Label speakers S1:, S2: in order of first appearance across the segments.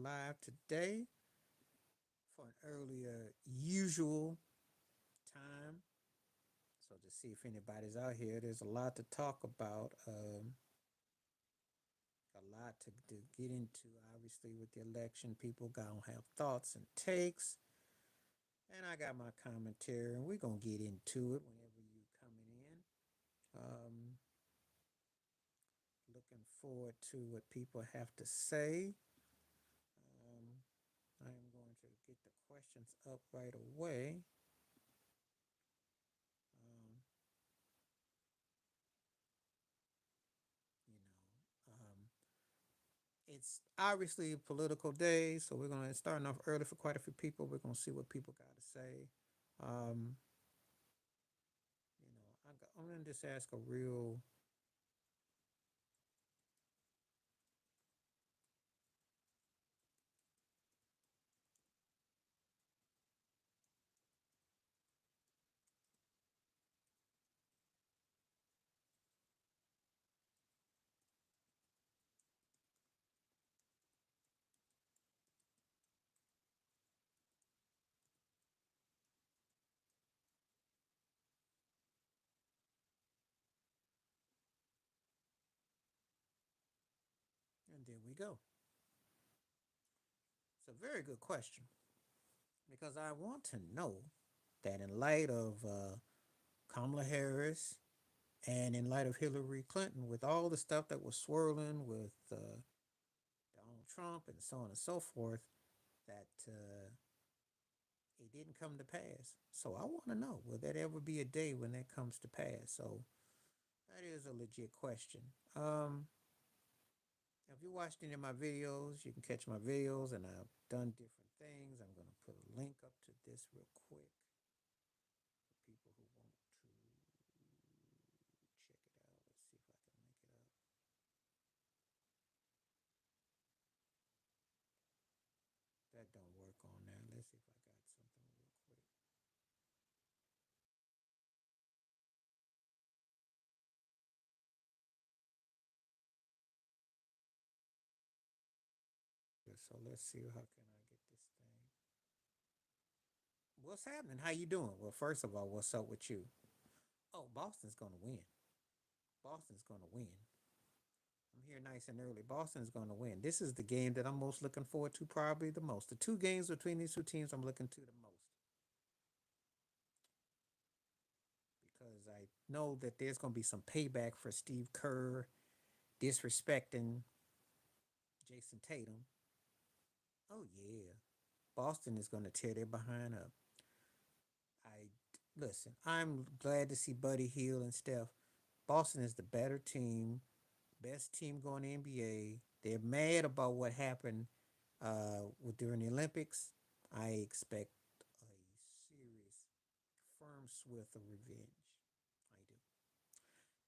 S1: live today for an earlier usual time. So to see if anybody's out here, there's a lot to talk about. A lot to get into. Obviously, with the election, people gonna have thoughts and takes, and I got my commentary, and we're gonna get into it whenever you coming in. Looking forward to what people have to say. Um, I am going to get the questions up right away. Um, it's obviously a political day, so we're going to start off early for quite a few people. We're going to see what people got to say. Um, I'm going to just ask a real. And there we go. It's a very good question because I want to know that in light of Kamala Harris and in light of Hillary Clinton, with all the stuff that was swirling with Donald Trump and so on and so forth, that it didn't come to pass. So I want to know, will there ever be a day when that comes to pass? So that is a legit question. Um, if you watched any of my videos, you can catch my videos, and I've done different things. I'm going to put a link up to this real quick for people who want to check it out. Let's see if I can make it up. That don't work on there. Let's see if I got something real quick. So let's see, how can I get this thing? What's happening? How you doing? Well, first of all, what's up with you? Oh, Boston's gonna win. Boston's gonna win. I'm here nice and early. Boston's gonna win. This is the game that I'm most looking forward to, probably the most. The two games between these two teams I'm looking to the most because I know that there's gonna be some payback for Steve Kerr disrespecting Jason Tatum. Oh yeah, Boston is gonna tear their behind up. I listen. I'm glad to see Buddy Hield and Steph. Boston is the better team, best team going to NBA. They're mad about what happened during the Olympics. I expect a serious, firm swift of revenge. I do.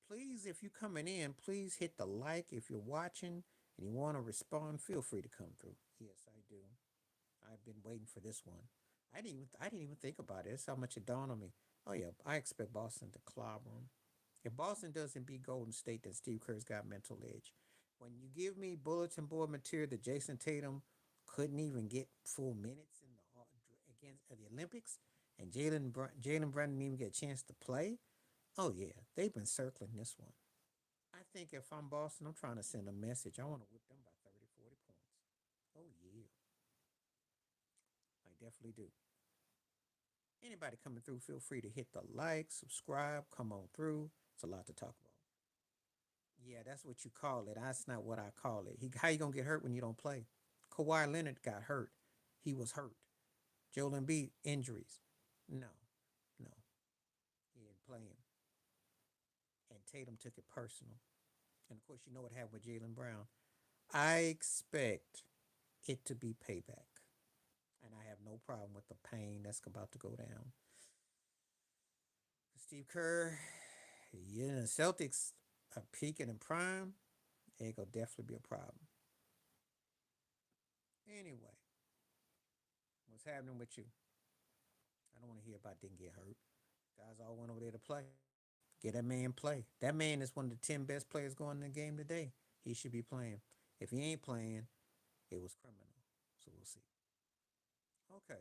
S1: Please, if you're coming in, please hit the like. If you're watching and you want to respond, feel free to come through. Yes, I do. I've been waiting for this one. I didn't even think about it. That's how much it dawned on me. Oh yeah, I expect Boston to clobber them. If Boston doesn't beat Golden State, then Steve Kerr's got mental edge. When you give me bulletin board material that Jason Tatum couldn't even get full minutes in against the Olympics, and Jalen Brown didn't even get a chance to play. Oh yeah, they've been circling this one. I think if I'm Boston, I'm trying to send a message. I want to whip them by 30, 40 points. Oh yeah, I definitely do. Anybody coming through, feel free to hit the like, subscribe, come on through. It's a lot to talk about. Yeah, that's what you call it. That's not what I call it. How you gonna get hurt when you don't play? Kawhi Leonard got hurt. He was hurt. Joel Embiid injuries. No, no, he didn't play him. And Tatum took it personal. And of course, you know what happened with Jalen Brown. I expect it to be payback, and I have no problem with the pain that's about to go down. Steve Kerr, yeah, the Celtics are peaking in prime. It will definitely be a problem. Anyway, what's happening with you? I don't want to hear about didn't get hurt. Guys all went over there to play. Get that man play. That man is one of the 10 best players going in the game today. He should be playing. If he ain't playing, it was criminal. Okay,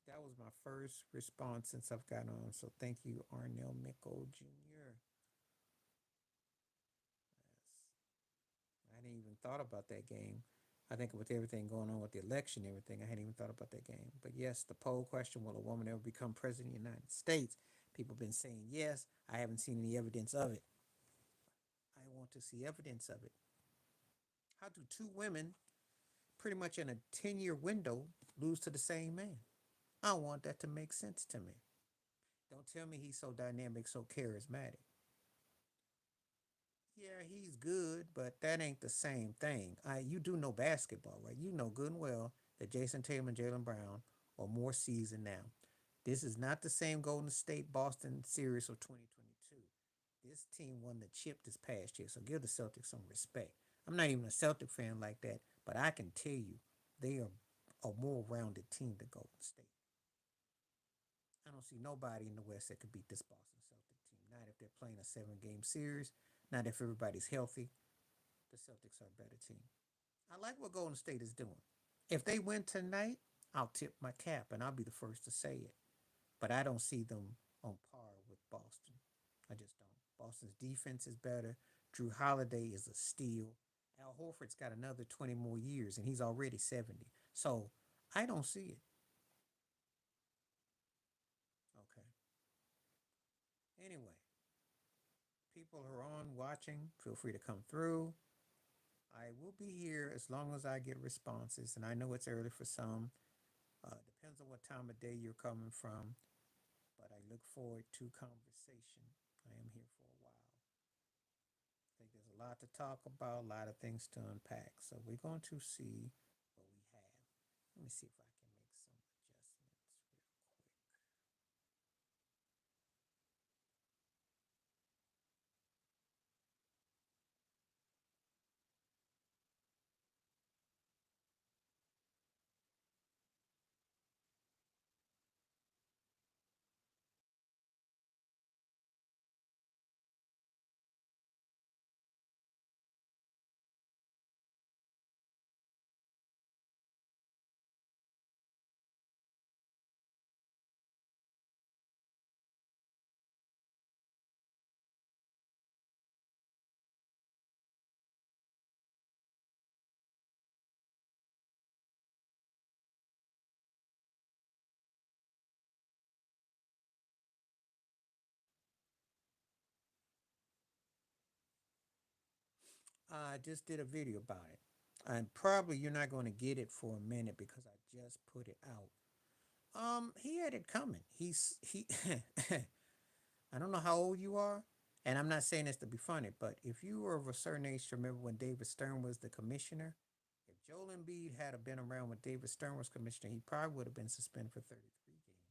S1: that was my first response since I've got on. So thank you, Arnell Mickle Jr. Yes. I hadn't even thought about that game. I think with everything going on with the election and everything, I hadn't even thought about that game. But yes, the poll question, will a woman ever become president of the United States? People have been saying yes. I haven't seen any evidence of it. I want to see evidence of it. How do two women, pretty much in a 10-year window, lose to the same man? I want that to make sense to me. Don't tell me he's so dynamic, so charismatic. Yeah, he's good, but that ain't the same thing. You do know basketball, right? You know good and well that Jason Tatum and Jalen Brown are more seasoned now. This is not the same Golden State Boston series of 2022. This team won the chip this past year, so give the Celtics some respect. I'm not even a Celtic fan like that, but I can tell you they are a more rounded team than Golden State. I don't see nobody in the West that could beat this Boston Celtic team. Not if they're playing a 7 game series, not if everybody's healthy. The Celtics are a better team. I like what Golden State is doing. If they win tonight, I'll tip my cap and I'll be the first to say it. But I don't see them on par with Boston. I just don't. Boston's defense is better. Drew Holiday is a steal. Al Horford's got another 20 more years and he's already 70. So I don't see it. Okay. Anyway, people who are on watching, feel free to come through. I will be here as long as I get responses, and I know it's early for some. Depends on what time of day you're coming from, but I look forward to conversation. I am here for a while. I think there's a lot to talk about, a lot of things to unpack. So we're going to see what we have. Let me see if I can make some adjustments real quick. I just did a video about it. And probably you're not going to get it for a minute because I just put it out. He had it coming. He I don't know how old you are, and I'm not saying this to be funny, but if you were of a certain age to remember when David Stern was the commissioner, if Joel Embiid had been around when David Stern was commissioner, he probably would have been suspended for 33 games.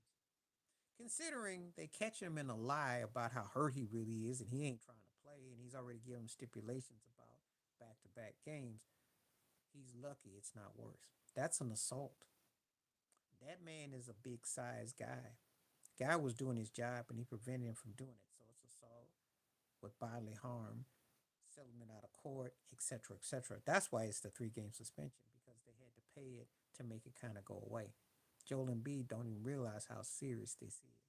S1: Considering they catch him in a lie about how hurt he really is and he ain't trying to play and he's already given stipulations about back-to-back games, he's lucky it's not worse. That's an assault. That man is a big size guy. Guy was doing his job and he prevented him from doing it. So it's assault with bodily harm, settlement out of court, etc., etc. That's why it's the 3 game suspension because they had to pay it to make it kind of go away. Joel Embiid don't even realize how serious this is.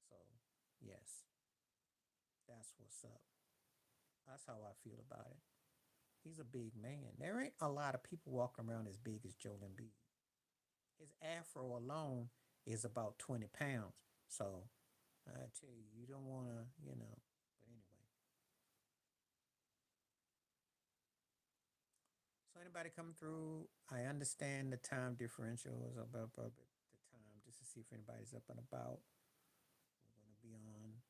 S1: So yes, that's what's up. That's how I feel about it. He's a big man. There ain't a lot of people walking around as big as Joel Embiid. His afro alone is about 20 pounds. So I tell you, you don't want to, you know. But anyway, so anybody coming through, I understand the time differential is about the time just to see if anybody's up and about. We're going to be on.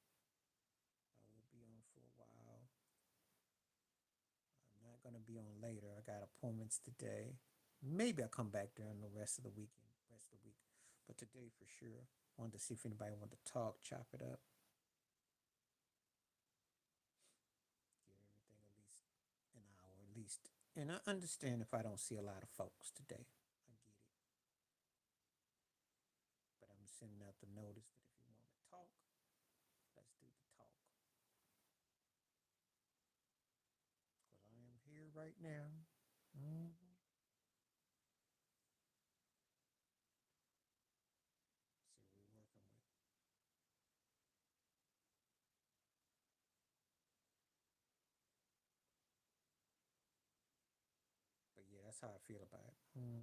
S1: I will be on for a while. I'm not going to be on later. I got appointments today. Maybe I'll come back during the rest of the weekend, rest of the week. But today for sure. Wanted to see if anybody wanted to talk, chop it up, give everything at least an hour at least. And I understand if I don't see a lot of folks today. I get it. But I'm sending out the notice that if you want to talk, let's do the talk. Because I am here right now. Mhm. That's how I feel about it. Mm.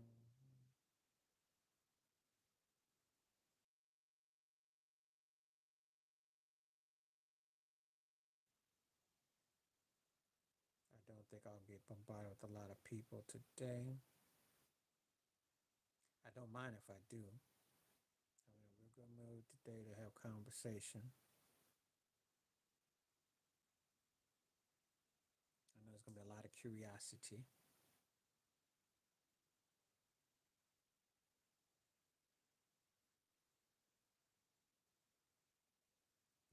S1: I don't think I'll get bombarded with a lot of people today. I don't mind if I do. I'm in a real good mood today to have conversation. I know there's gonna be a lot of curiosity.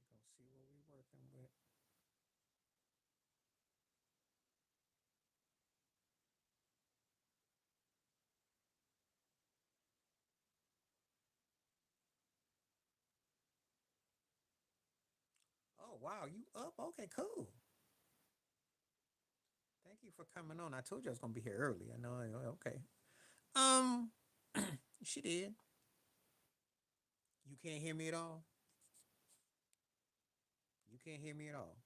S1: We're gonna see what we're working with. Oh wow, you up? Okay, cool. Thank you for coming on. I told you I was gonna be here early. I know. Okay. Um, she did. You can't hear me at all. You can't hear me at all.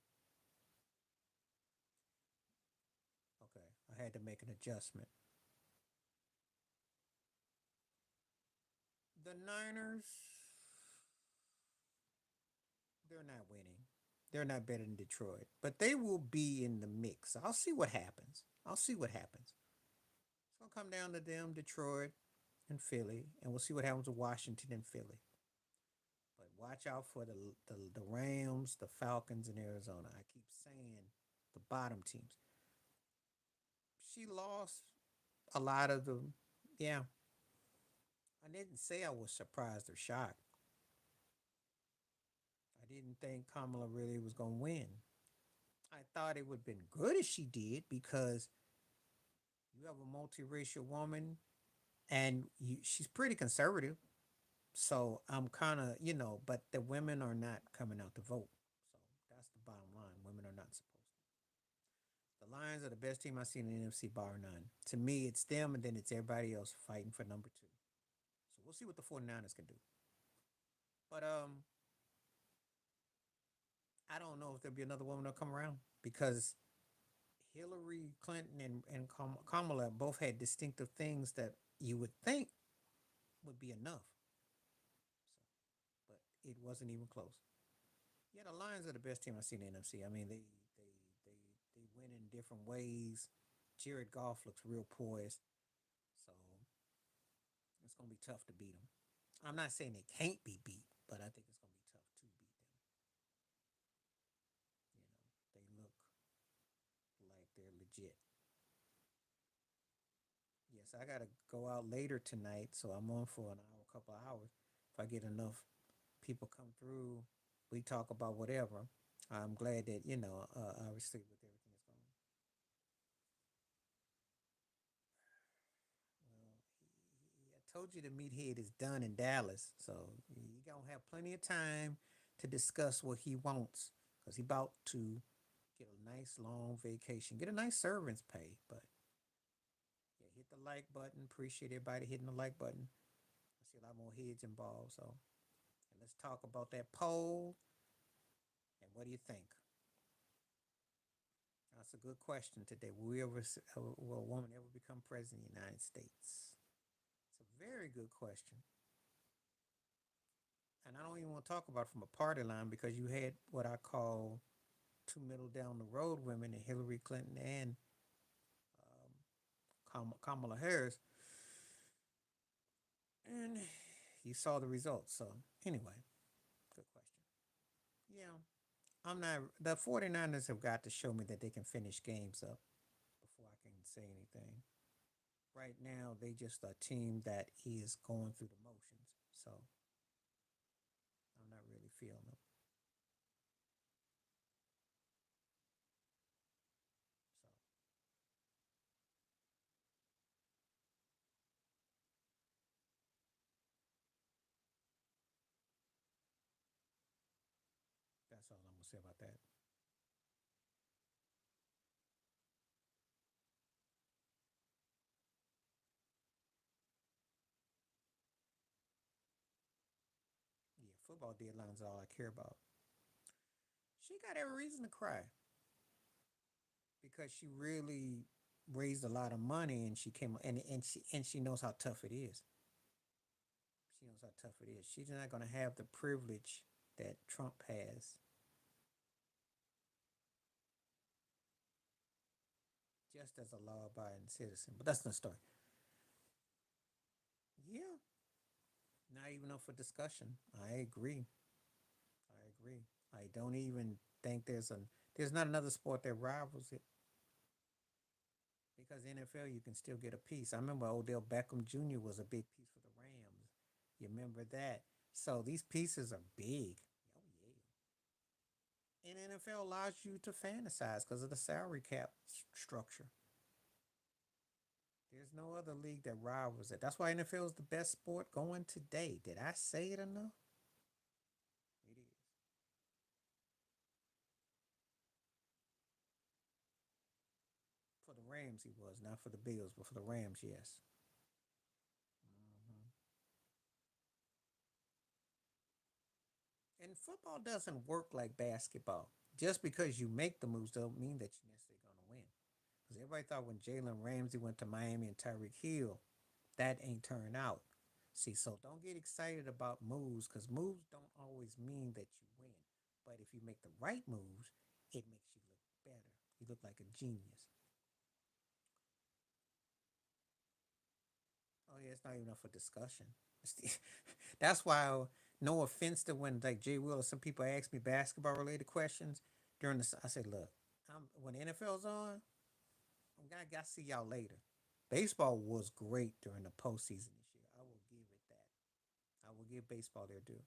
S1: Okay, I had to make an adjustment. The Niners, they're not winning. They're not better than Detroit, but they will be in the mix. I'll see what happens. I'll see what happens. It's gonna come down to them, Detroit and Philly, and we'll see what happens with Washington and Philly. But watch out for the Rams, the Falcons, and Arizona. I keep saying the bottom teams. She lost a lot of them. Yeah, I didn't say I was surprised or shocked. I didn't think Kamala really was going to win. I thought it would have been good if she did because you have a multiracial woman and she's pretty conservative. So I'm kind of, but the women are not coming out to vote. So that's the bottom line. Women are not supposed to. The Lions are the best team I've seen in the NFC, bar none. To me, it's them and then it's everybody else fighting for number two. So we'll see what the 49ers can do. But I don't know if there'll be another woman that'll come around because Hillary Clinton and Kamala both had distinctive things that you would think would be enough. So, but it wasn't even close. Yeah, the Lions are the best team I've seen in the NFC. I mean, they win in different ways. Jared Goff looks real poised, so it's gonna be tough to beat them. I'm not saying they can't be beat, but I think it's gonna be tough to beat them. They look like they're legit. Yes, I gotta go out later tonight, so I'm on for an hour, a couple of hours. If I get enough people come through, we talk about whatever. I'm glad that obviously with everything that's going. Well, I told you the meathead is done in Dallas, so you gonna have plenty of time to discuss what he wants because he about to get a nice long vacation, get a nice servant's pay. But yeah, hit the like button. Appreciate everybody hitting the like button. I see a lot more heads involved, so and let's talk about that poll. And what do you think? That's a good question today. Will a woman ever become president of the United States? It's a very good question. And I don't even want to talk about it from a party line because you had what I call two middle down the road women in Hillary Clinton and Kamala Harris. And you saw the results. So, anyway, good question. Yeah, I'm not. The 49ers have got to show me that they can finish games up before I can say anything. Right now, they just a team that is going through the motions. So, I'm not really feeling them. So, that's all I'm going to say about that. Yeah, football deadlines are all I care about. She got every reason to cry because she really raised a lot of money, and she came and she knows how tough it is. She knows how tough it is. She's not going to have the privilege that Trump has, just as a law-abiding citizen. But that's no story. Yeah, not even up for discussion. I agree. I agree. I don't even think there's not another sport that rivals it, because NFL you can still get a piece. I remember Odell Beckham Jr. was a big piece for the Rams. You remember that? So these pieces are big. Oh yeah. And NFL allows you to fantasize because of the salary cap structure. There's no other league that rivals it. That's why NFL is the best sport going today. Did I say it enough? It is. For the Rams, he was. Not for the Bills, but for the Rams, yes. Mhm. And football doesn't work like basketball. Just because you make the moves don't mean that you're necessarily going to win. Because everybody thought when Jalen Ramsey went to Miami and Tyreek Hill, that ain't turned out. See, so don't get excited about moves, because moves don't always mean that you win. But if you make the right moves, it makes you look better. You look like a genius. Oh yeah, it's not even up for discussion. That's why, no offense to when like Jay Will or some people ask me basketball related questions during the. I said, look, when the NFL's on, I got to see y'all later. Baseball was great during the postseason this year. I will give it that. I will give baseball their due.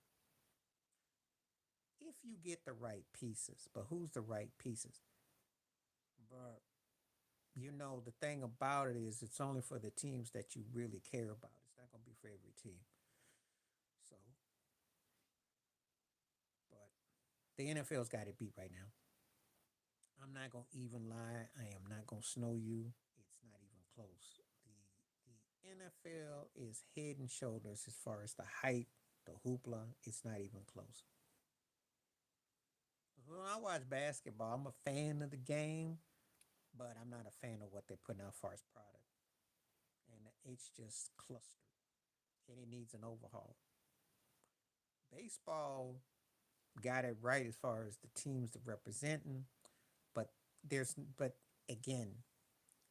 S1: If you get the right pieces, but who's the right pieces? But the thing about it is it's only for the teams that you really care about. It's not going to be for every team. So, but the NFL's got it beat right now. I'm not going to even lie. I am not going to snow you. It's not even close. The NFL is head and shoulders as far as the hype, the hoopla. It's not even close. When I watch basketball, I'm a fan of the game, but I'm not a fan of what they're putting out as far as product. And it's just clustered, and it needs an overhaul. Baseball got it right as far as the teams that representing, but but again,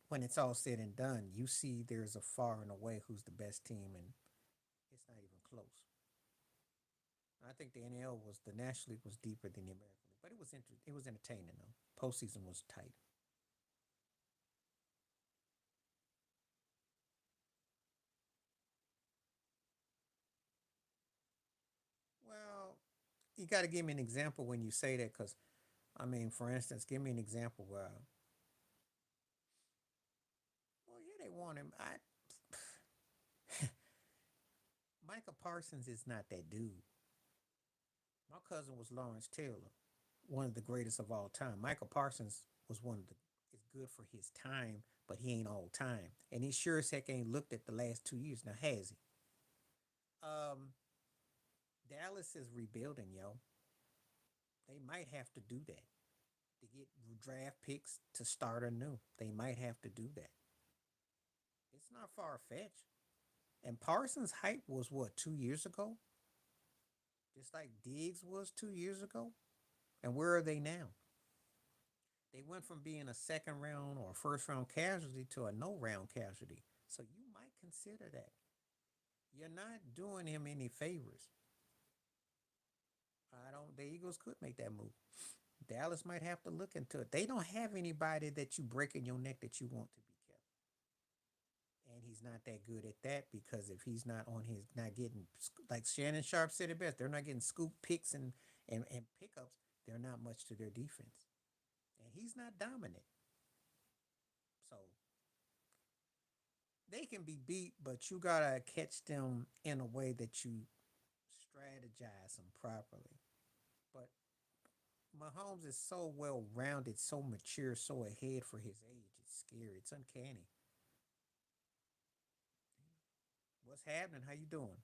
S1: when it's all said and done, you see there's a far and away who's the best team, and it's not even close. I think the NL was the National League was deeper than the American League, but it was entertaining though. Postseason was tight. Well, you got to give me an example when you say that, because I mean, for instance, give me an example where, well, yeah, they want him. Michael Parsons is not that dude. My cousin was Lawrence Taylor, one of the greatest of all time. Michael Parsons was one of the is good for his time, but he ain't all time. And he sure as heck ain't looked at the last 2 years now, has he? Um, Dallas is rebuilding, yo. They might have to do that to get draft picks to start anew. They might have to do that. It's not far fetched. And Parsons' hype was what, 2 years ago? Just like Diggs was 2 years ago. And where are they now? They went from being a second round or first round casualty to a no round casualty. So you might consider that. You're not doing him any favors. I don't. The Eagles could make that move. Dallas might have to look into it. They don't have anybody that you break in your neck that you want to be kept, and he's not that good at that, because if he's not on his, not getting, like Shannon Sharp said it best, they're not getting scoop picks and pickups. They're not much to their defense, and he's not dominant. So they can be beat, but you gotta catch them in a way that you strategize them properly. But Mahomes is so well rounded, so mature, so ahead for his age. It's scary. It's uncanny. What's happening? How you doing?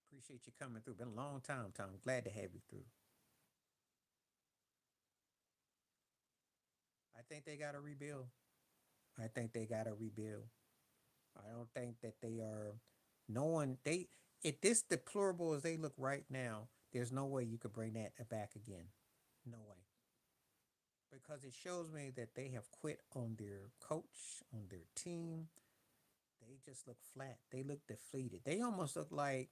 S1: Appreciate you coming through. Been a long time, Tom. Glad to have you through. I think they got to rebuild. I think they got to rebuild. I don't think that they are. No one they If this deplorable as they look right now, there's no way you could bring that back again. No way. Because it shows me that they have quit on their coach, on their team. They just look flat. They look defeated. They almost look like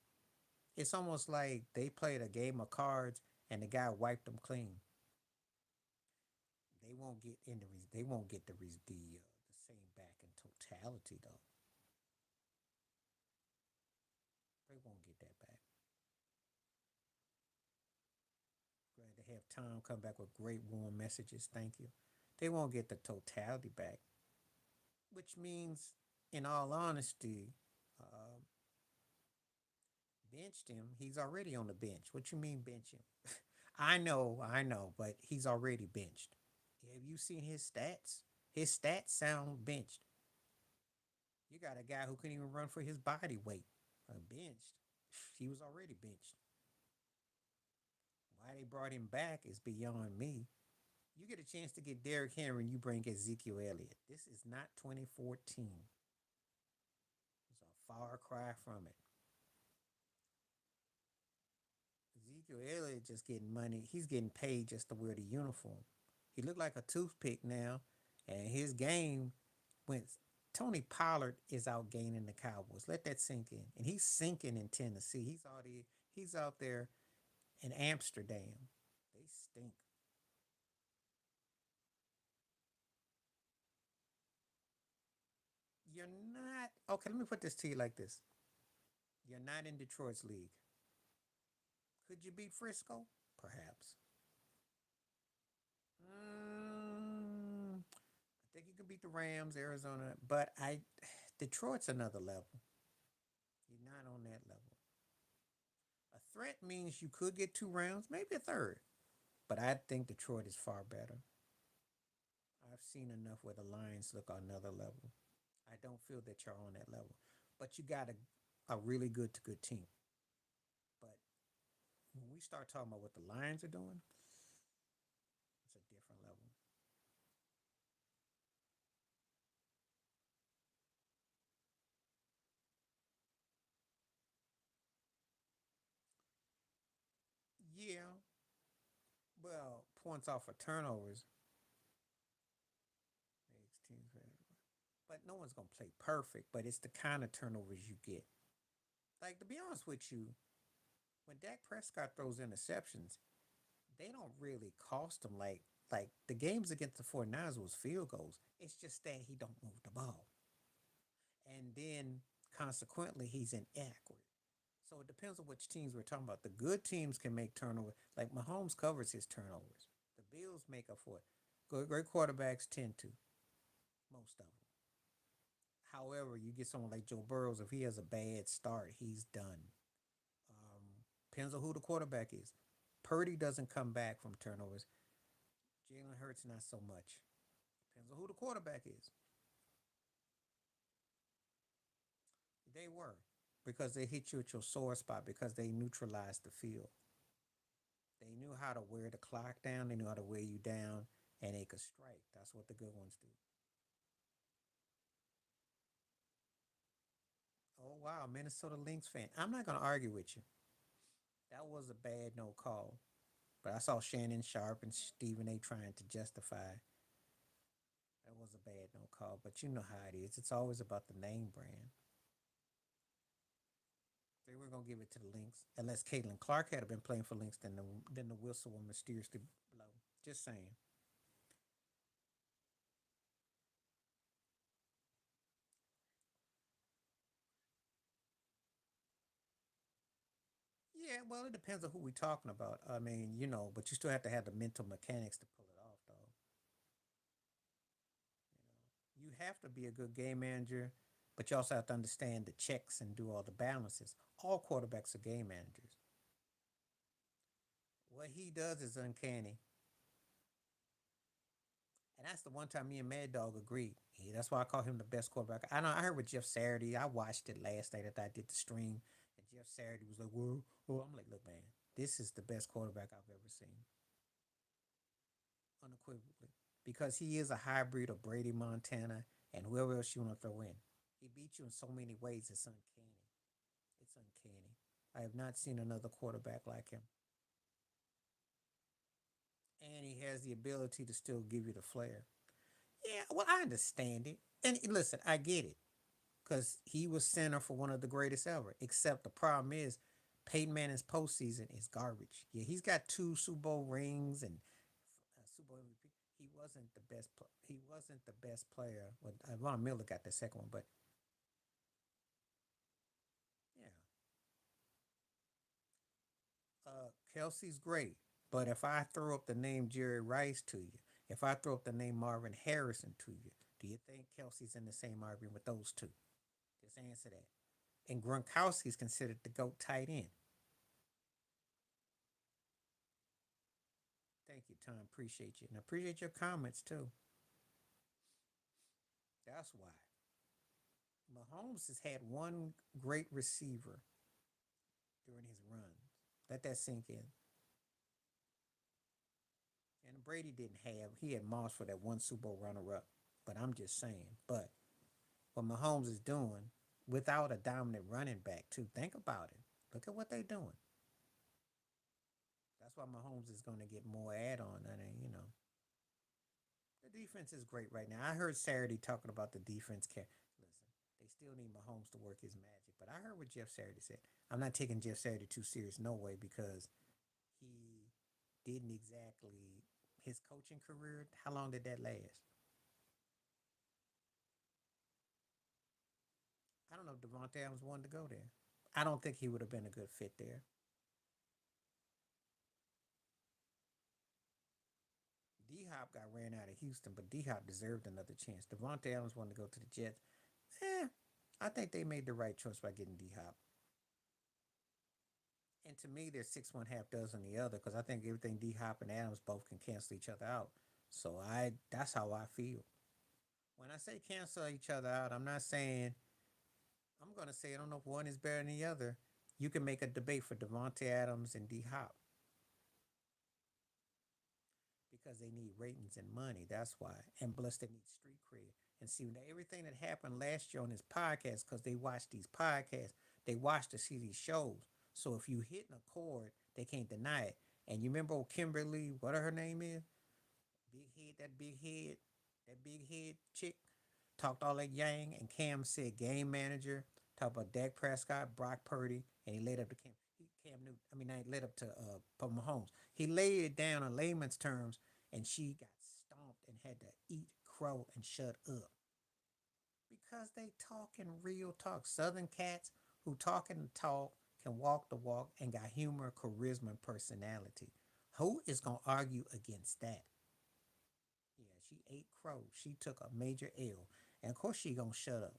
S1: it's almost like they played a game of cards and the guy wiped them clean. They won't get in they won't get the same back in totality though. They won't get that back. Glad to have Tom come back with great warm messages. Thank you. They won't get the totality back, which means, in all honesty, uh, benched him. He's already on the bench. What you mean bench him? I know, but he's already benched. Have you seen his stats? His stats sound benched. You got a guy who couldn't even run for his body weight. Benched. He was already benched. Why they brought him back is beyond me. You get a chance to get Derrick Henry and you bring Ezekiel Elliott. This is not 2014. It's a far cry from it. Ezekiel Elliott just getting money. He's getting paid just to wear the uniform. He looked like a toothpick now, and his game went. Tony Pollard is outgaining the Cowboys. Let that sink in. And he's sinking in Tennessee. He's out there in Amsterdam. They stink. You're not okay. Let me put this to you like this: you're not in Detroit's league. Could you beat Frisco? Perhaps. I think you could beat the Rams, Arizona, but I Detroit's another level. You're not on that level. A threat means you could get 2 rounds, maybe a third, but I think Detroit is far better. I've seen enough where the Lions look on another level. I don't feel that you're on that level, but you got a really good to good team. But when we start talking about what the Lions are doing, it's a different level. Yeah, well, points off of turnovers makes teams better. But no one's gonna play perfect. But it's the kind of turnovers you get. Like to be honest with you, when Dak Prescott throws interceptions, they don't really cost him like the games against the 49ers was field goals. It's just that he don't move the ball. And then consequently he's inaccurate. So it depends on which teams we're talking about. The good teams can make turnovers. Like Mahomes covers his turnovers. The Bills make up for it. Great quarterbacks tend to, most of them. However, you get someone like Joe Burrows, if he has a bad start, he's done. Depends on who the quarterback is. Purdy doesn't come back from turnovers. Jalen Hurts, not so much. Depends on who the quarterback is. They were because they hit you at your sore spot because they neutralized the field. They knew how to wear the clock down. They knew how to wear you down, and they could strike. That's what the good ones do. Oh wow, Minnesota Lynx fan. I'm not gonna argue with you. That was a bad no call. But I saw Shannon Sharp and Stephen A. trying to justify that was a bad no call. But you know how it is. It's always about the name brand. They were gonna give it to the Lynx unless Caitlin Clark had been playing for Lynx, then the whistle will mysteriously blow. Just saying. Yeah, well, it depends on who we're talking about. I mean, but you still have to have the mental mechanics to pull it off, though. You have to be a good game manager, but you also have to understand the checks and do all the balances. All quarterbacks are game managers. What he does is uncanny. And that's the one time me and Mad Dog agreed. Yeah, that's why I call him the best quarterback. I know I heard with Jeff Saturday. I watched it last night that I did the stream. And Jeff Saturday was like, well, I'm like, look, man, this is the best quarterback I've ever seen. Unequivocally. Because he is a hybrid of Brady Montana and whoever else you want to throw in. He beat you in so many ways. It's uncanny. It's uncanny. I have not seen another quarterback like him. And he has the ability to still give you the flair. Yeah, well, I understand it. And listen, I get it. Because he was center for one of the greatest ever. Except the problem is, Peyton Manning's postseason is garbage. Yeah, he's got two Super Bowl rings and Super Bowl MVP. He wasn't the best. He wasn't the best player. Well, Von Miller got the second one, but yeah, Kelsey's great. But if I throw up the name Jerry Rice to you, if I throw up the name Marvin Harrison to you, do you think Kelsey's in the same argument with those two? Just answer that. And Gronkowski's considered the GOAT tight end. Thank you, Tom. Appreciate you. And I appreciate your comments too. That's why. Mahomes has had one great receiver during his runs. Let that sink in. And Brady didn't have, he had Moss for that one Super Bowl runner up. But I'm just saying. But what Mahomes is doing without a dominant running back, too, think about it. Look at what they're doing. That's why Mahomes is going to get more add on. The defense is great right now. I heard Saturday talking about the defense. Listen, they still need Mahomes to work his magic. But I heard what Jeff Saturday said. I'm not taking Jeff Saturday too serious, no way, because he didn't exactly his coaching career. How long did that last? I don't know if Devontae Adams wanted to go there. I don't think he would have been a good fit there. D Hop got ran out of Houston, but D Hop deserved another chance. Devontae Adams wanted to go to the Jets. Eh, I think they made the right choice by getting D Hop. And to me, they're six one half dozen the other because I think everything D Hop and Adams both can cancel each other out. So that's how I feel. When I say cancel each other out, I'm not saying I'm gonna say I don't know if one is better than the other. You can make a debate for Devontae Adams and D Hop because they need ratings and money. That's why. And plus they need street cred. And see everything that happened last year on this podcast because they watch these podcasts, they watch to see these shows. So if you hitting a chord, they can't deny it. And you remember old Kimberly, what her name is? Big head, that big head chick talked all that yang, and Cam said game manager, talked about Dak Prescott, Brock Purdy, and he laid up to Cam Newton. I mean, he led up to Mahomes. He laid it down in layman's terms, and she got stomped and had to eat crow and shut up because they talking real talk. Southern cats who talking the talk can walk the walk and got humor, charisma, and personality. Who is gonna argue against that? Yeah, she ate crow. She took a major L. And of course she gonna shut up.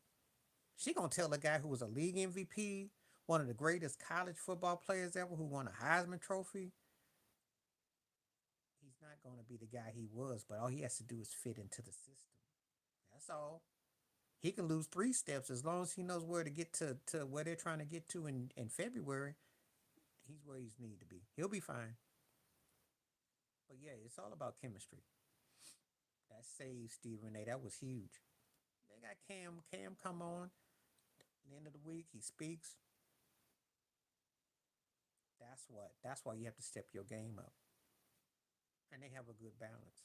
S1: She gonna tell the guy who was a league MVP, one of the greatest college football players ever, who won a Heisman Trophy. He's not gonna be the guy he was, but all he has to do is fit into the system. That's all. He can lose three steps as long as he knows where to get to where they're trying to get to in February. He's where he's need to be. He'll be fine. But yeah, it's all about chemistry. That saved Stephen A. That was huge. They got Cam. Cam come on. At the end of the week, he speaks. That's what. That's why you have to step your game up, and they have a good balance.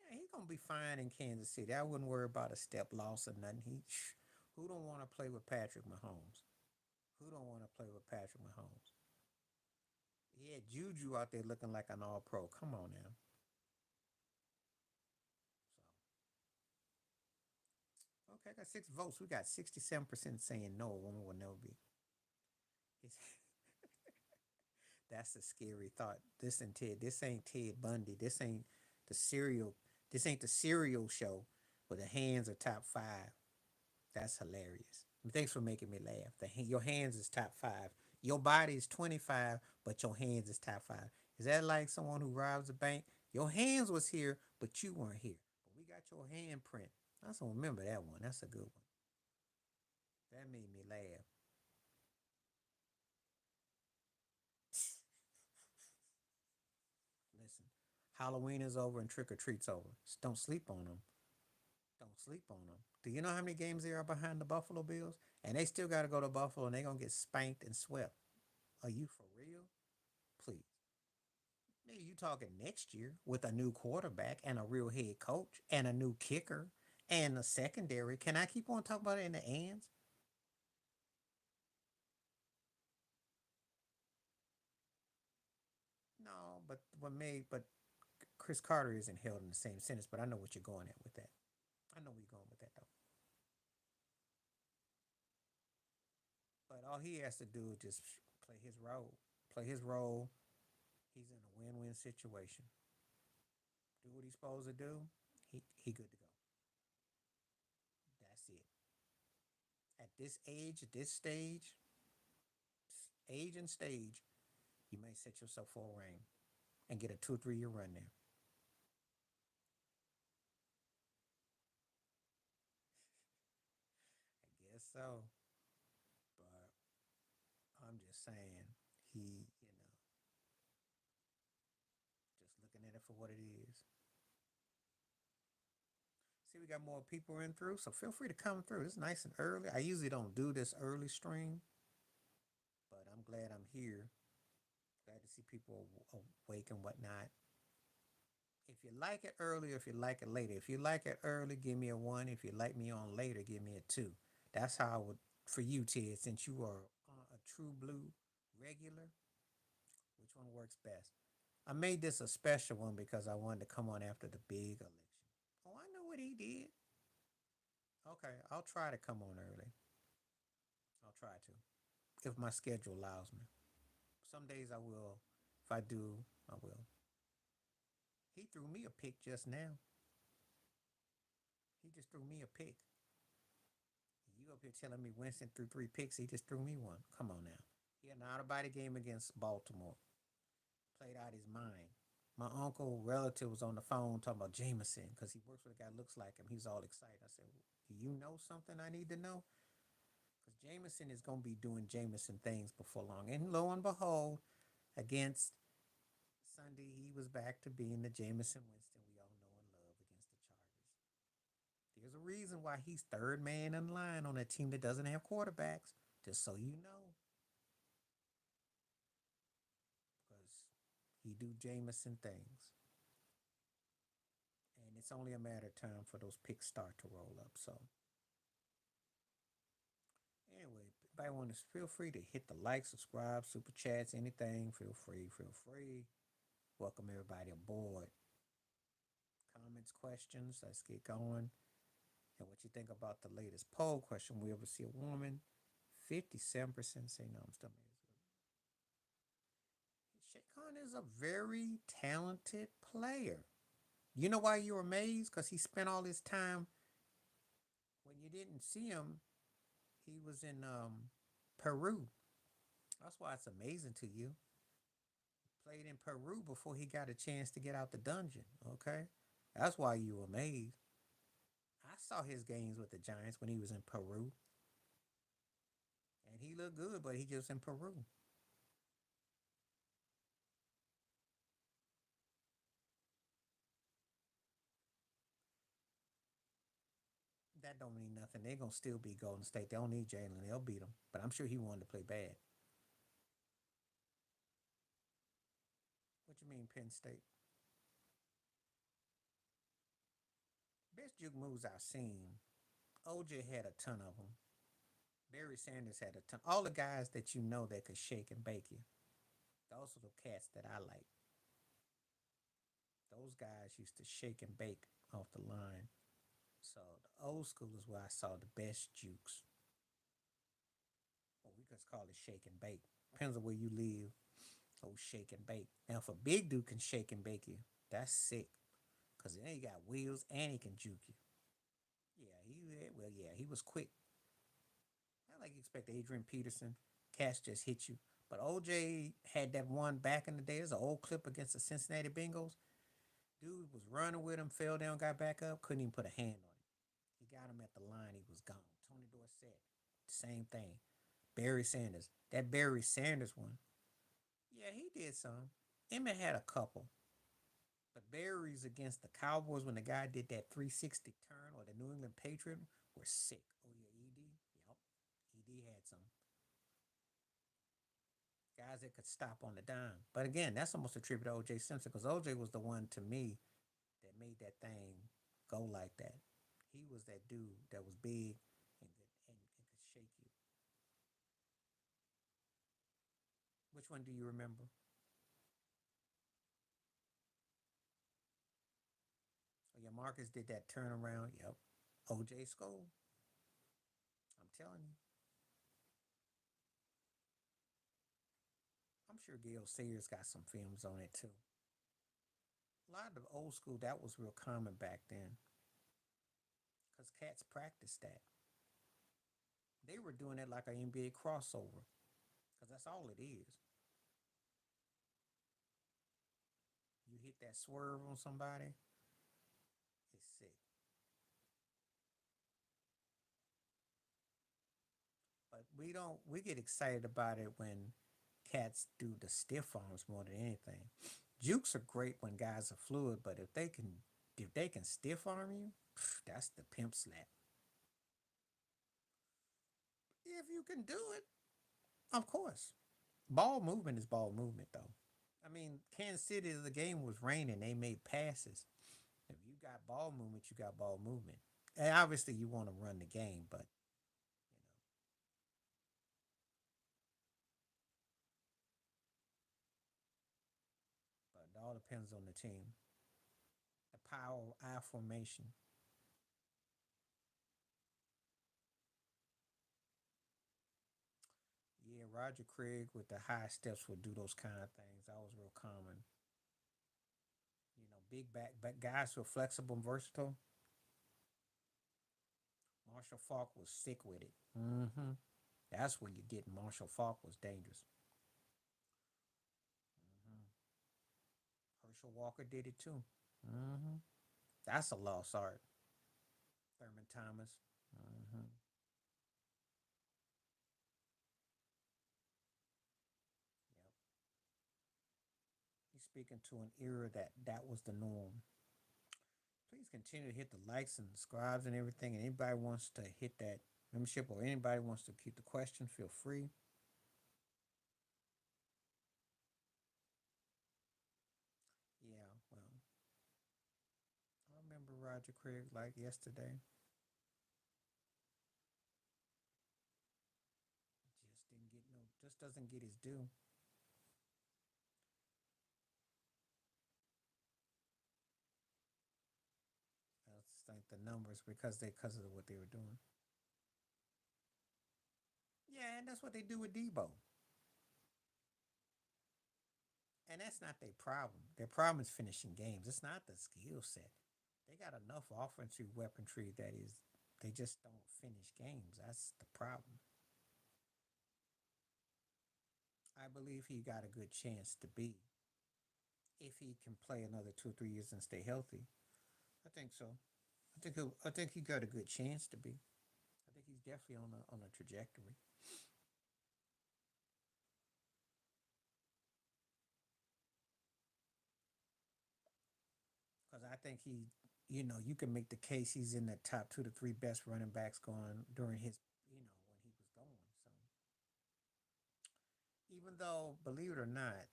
S1: Yeah, he's gonna be fine in Kansas City. I wouldn't worry about a step loss or nothing. Who don't want to play with Patrick Mahomes? Who don't want to play with Patrick Mahomes? He had Juju out there looking like an All Pro. Come on now. So okay, I got 6 votes. We got 67% saying no. A woman will never be. That's a scary thought. This ain't Ted. This ain't Ted Bundy. This ain't the serial. This ain't the serial show where the hands are top five. That's hilarious. Thanks for making me laugh. Your hands is top five. Your body is 25, but your hands is top five. Is that like someone who robs a bank? Your hands was here, but you weren't here. But we got your handprint. I don't remember that one. That's a good one. That made me laugh. Listen, Halloween is over and trick or treat's over. Just don't sleep on them. Don't sleep on them. Do you know how many games there are behind the Buffalo Bills? And they still got to go to Buffalo and they're going to get spanked and swept. Are you for real? Please. Nigga, you talking next year with a new quarterback and a real head coach and a new kicker and a secondary. Can I keep on talking about it in the ends? No, but Chris Carter isn't held in the same sentence, but I know what you're going at with that. I know where you're going with that though. But all he has to do is just play his role. Play his role. He's in a win-win situation. Do what he's supposed to do. He good to go. That's it. At this age, at this age and stage, you may set yourself for a ring and get a 2 or 3 year run there. I guess so. But I'm just saying, just looking at it for what it is. See, we got more people in through, so feel free to come through. It's nice and early. I usually don't do this early stream, but I'm glad I'm here. Glad to see people awake and whatnot. If you like it early, or if you like it later. If you like it early, give me a one. If you like me on later, give me a two. That's how I would for you, Ted. Since you are a true blue regular, which one works best? I made this a special one because I wanted to come on after the big election. Oh, I know what he did. Okay, I'll try to come on early. I'll try to if my schedule allows me. Some days I will. If I do, I will. He threw me a pick just now. He just threw me a pick. You up here telling me Winston threw 3 picks? He just threw me one. Come on now. He had an out of body game against Baltimore. Played out his mind. My uncle relative was on the phone talking about Jameson because he works with a guy that looks like him. He's all excited. I said, "Do you know something I need to know?" Because Jameson is going to be doing Jameson things before long. And lo and behold, against Sunday, he was back to being the Jameson Winston we all know and love against the Chargers. There's a reason why he's third man in line on a team that doesn't have quarterbacks, just so you know, because he do Jameson things. And it's only a matter of time for those picks start to roll up. So anyway, everybody want to feel free to hit the like, subscribe, super chats, anything. Feel free, feel free. Welcome everybody aboard. Comments, questions. Let's get going. And what you think about the latest poll question? We ever see a woman? 57% say no. I'm still amazed. Shakon is a very talented player. You know why you're amazed? Because he spent all his time when you didn't see him. He was in Peru. That's why it's amazing to you. Played in Peru before he got a chance to get out the dungeon. Okay, that's why you were amazed. I saw his games with the Giants when he was in Peru, and he looked good, but he just in Peru. That don't mean nothing. They're gonna still be Golden State. They don't need Jalen. They'll beat him. But I'm sure he wanted to play bad. What you mean, Penn State? Best juke moves I've seen. OJ had a ton of them. Barry Sanders had a ton. All the guys that you know that could shake and bake you. Those are the cats that I like. Those guys used to shake and bake off the line. So the old school is where I saw the best jukes. Or we could call it shake and bake. Depends on where you live. Oh, shake and bake. Now, if a big dude can shake and bake you, that's sick. Because then he got wheels and he can juke you. Yeah, he was quick. Not like you expect Adrian Peterson. Cash just hit you. But OJ had that one back in the day. There's an old clip against the Cincinnati Bengals. Dude was running with him, fell down, got back up, couldn't even put a hand on him. He got him at the line, he was gone. Tony Dorsett, same thing. Barry Sanders, that Barry Sanders one, yeah, he did some. Emmett had a couple, but Barry's against the Cowboys when the guy did that 360 turn or the New England Patriot were sick. Oh yeah, ED. Yep, ED had some guys that could stop on the dime. But again, that's almost a tribute to OJ Simpson because OJ was the one to me that made that thing go like that. He was that dude that was big and could shake you. Which one do you remember? Oh yeah, Marcus did that turnaround. Yep. OJ Skull. I'm telling you. I'm sure Gail Sayers got some films on it too. A lot of the old school that was real common back then because cats practiced that. They were doing it like an NBA crossover because that's all it is. You hit that swerve on somebody, it's sick. But we don't. We get excited about it when cats do the stiff arms more than anything. Jukes are great when guys are fluid, but if they can stiff arm you, that's the pimp slap. If you can do it, of course. Ball movement is ball movement, though. I mean, Kansas City, the game was raining. They made passes. If you got ball movement, you got ball movement. And obviously, you want to run the game, but but it all depends on the team. The power of I formation. Yeah, Roger Craig with the high steps would do those kind of things. That was real common. Big back guys who are flexible and versatile. Marshall Falk was sick with it. Mm-hmm. That's where you get Marshall Falk was dangerous. Mm-hmm. Herschel Walker did it too. Mm-hmm. That's a lost art. Thurman Thomas. Mm-hmm. Yep. He's speaking to an era that was the norm. Please continue to hit the likes and subscribes and everything. And anybody wants to hit that membership or anybody wants to keep the question, feel free. Yeah, well, I remember Roger Craig like yesterday. Just doesn't get his due. It's like the numbers because of what they were doing. Yeah, and that's what they do with Debo. And that's not their problem. Their problem is finishing games. It's not the skill set. They got enough offensive weaponry that is they just don't finish games. That's the problem. I believe he got a good chance to be if he can play another 2 or 3 years and stay healthy. I think so. I think he got a good chance to be. I think he's definitely on a trajectory. Because I think you can make the case he's in the top 2 to 3 best running backs going during his, when he was going. So even though, believe it or not,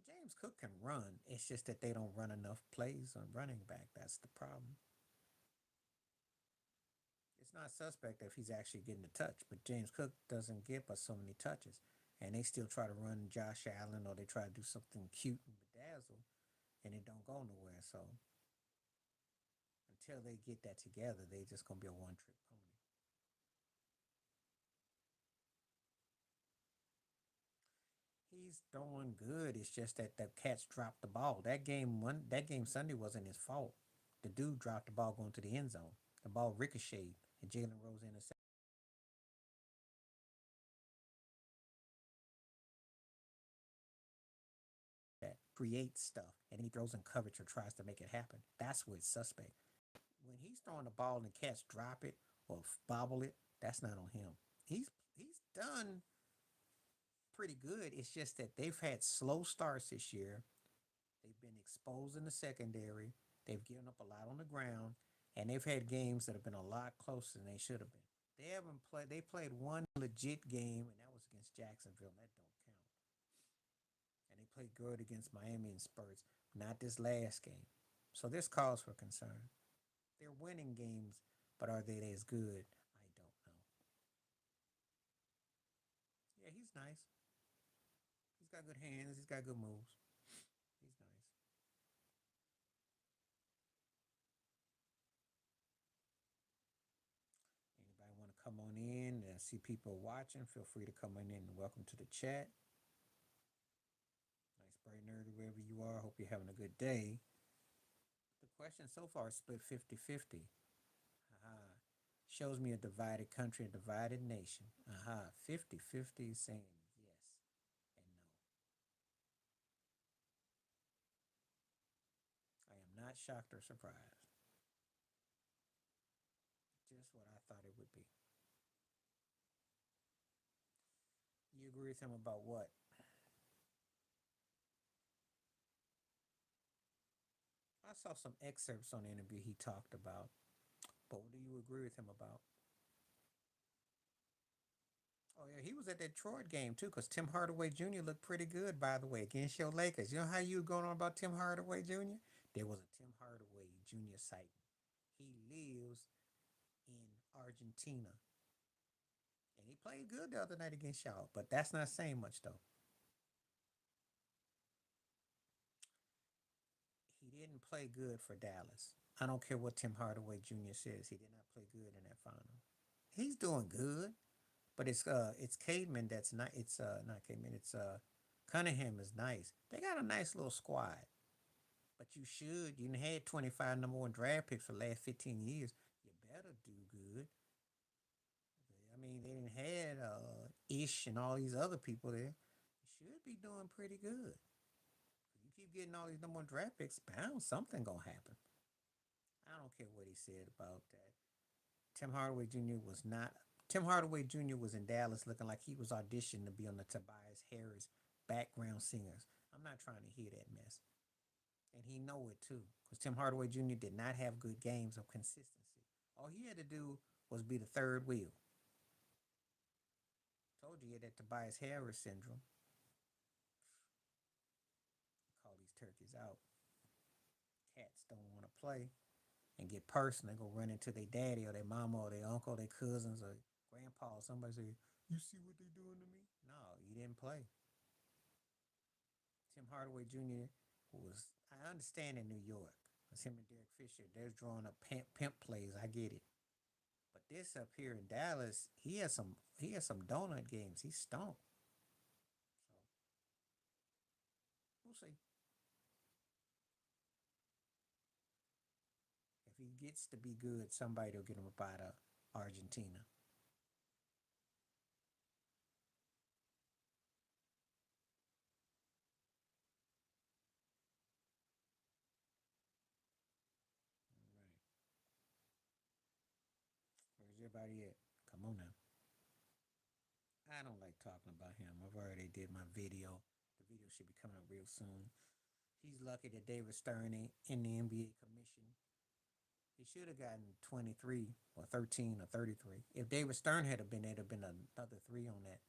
S1: James Cook can run. It's just that they don't run enough plays on running back. That's the problem. It's not suspect if he's actually getting a touch, but James Cook doesn't get but so many touches. And they still try to run Josh Allen or they try to do something cute and bedazzle and it don't go nowhere. So until they get that together, they just gonna be a one trick pony. He's throwing good. It's just that the Cats dropped the ball. That game Sunday wasn't his fault. The dude dropped the ball going to the end zone. The ball ricocheted and Jalen Rose intercepted that. Creates stuff and then he throws in coverage or tries to make it happen. That's where it's suspect. When he's throwing the ball and the Cats drop it or bobble it, that's not on him. He's done pretty good. It's just that they've had slow starts this year. They've been exposed in the secondary. They've given up a lot on the ground, and they've had games that have been a lot closer than they should have been. They haven't played. They played one legit game, and that was against Jacksonville. That don't count. And they played good against Miami and Spurs. Not this last game. So this calls for concern. They're winning games, but are they as good? I don't know. Yeah, he's nice. He's got good hands. He's got good moves. He's nice. Anybody want to come on in? I see people watching. Feel free to come on in and welcome to the chat. Nice, bright, nerdy, wherever you are. Hope you're having a good day. The question so far is split 50-50. Aha. Shows me a divided country, a divided nation. Aha. 50-50 saying yes and no. I am not shocked or surprised. Just what I thought it would be. You agree with him about what? I saw some excerpts on the interview he talked about, but what do you agree with him about? Oh yeah, he was at that Detroit game too, because Tim Hardaway Jr. looked pretty good, by the way, against your Lakers. You know how you were going on about Tim Hardaway Jr.? There was a Tim Hardaway Jr. site. He lives in Argentina, and he played good the other night against y'all. But that's not saying much though. He didn't play good for Dallas. I don't care what Tim Hardaway Jr. says. He did not play good in that final. He's doing good. But it's Cademan that's not not Cademan, it's Cunningham is nice. They got a nice little squad. But you had 25 number one draft picks for the last 15 years. You better do good. I mean, they didn't had Ish and all these other people there. You should be doing pretty good. You keep getting all these number one draft picks, bound something gonna happen. I don't care what he said about that. Tim Hardaway Jr. was not. Tim Hardaway Jr. was in Dallas looking like he was auditioning to be on the Tobias Harris background singers. I'm not trying to hear that mess, and he know it too, because Tim Hardaway Jr. did not have good games of consistency. All he had to do was be the third wheel. Told you he had that Tobias Harris syndrome. Call these turkeys out. Cats don't want to play and get personal. They go run into their daddy or their mama or their uncle, or their cousins or grandpa. Or somebody say, "You see what they doing to me?" No, you didn't play. Tim Hardaway Jr. was. I understand in New York. It's him and Derek Fisher. They're drawing up pimp plays. I get it. But this up here in Dallas, he has some donut games. He's stoned. So we'll see. If he gets to be good, somebody will get him up out of Argentina. All right. Where's everybody at? Come on now. I don't like talking about him. I've already did my video. The video should be coming up real soon. He's lucky that David Stern ain't in the NBA commission. He should have gotten 23 or 13 or 33. If David Stern had been, there'd have been another three on that.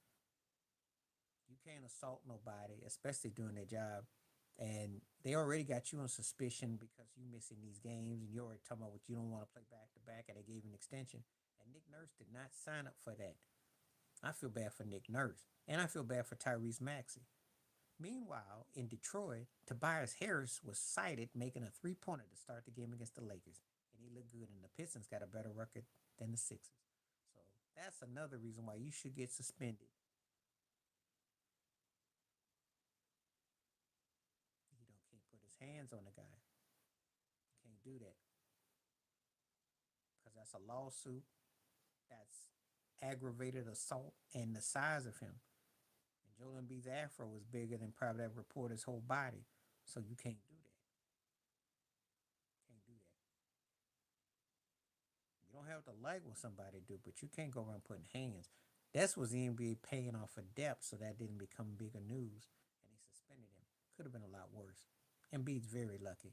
S1: You can't assault nobody, especially doing their job. And they already got you on suspicion because you missing these games and you're already talking about what you don't want to play back to back, and they gave an extension. And Nick Nurse did not sign up for that. I feel bad for Nick Nurse. And I feel bad for Tyrese Maxey. Meanwhile, in Detroit, Tobias Harris was cited making a three-pointer to start the game against the Lakers. And he looked good, and the Pistons got a better record than the Sixers. So that's another reason why you should get suspended. He don't can't put his hands on the guy. You can't do that because that's a lawsuit. That's aggravated assault, and the size of him. And Joel Embiid's afro is bigger than probably that reporter's whole body. So you can't do that. Can't do that. You don't have to like what somebody do, but you can't go around putting hands. That's what the NBA paying off for depth, so that didn't become bigger news, and they suspended him. Could have been a lot worse. Embiid's very lucky.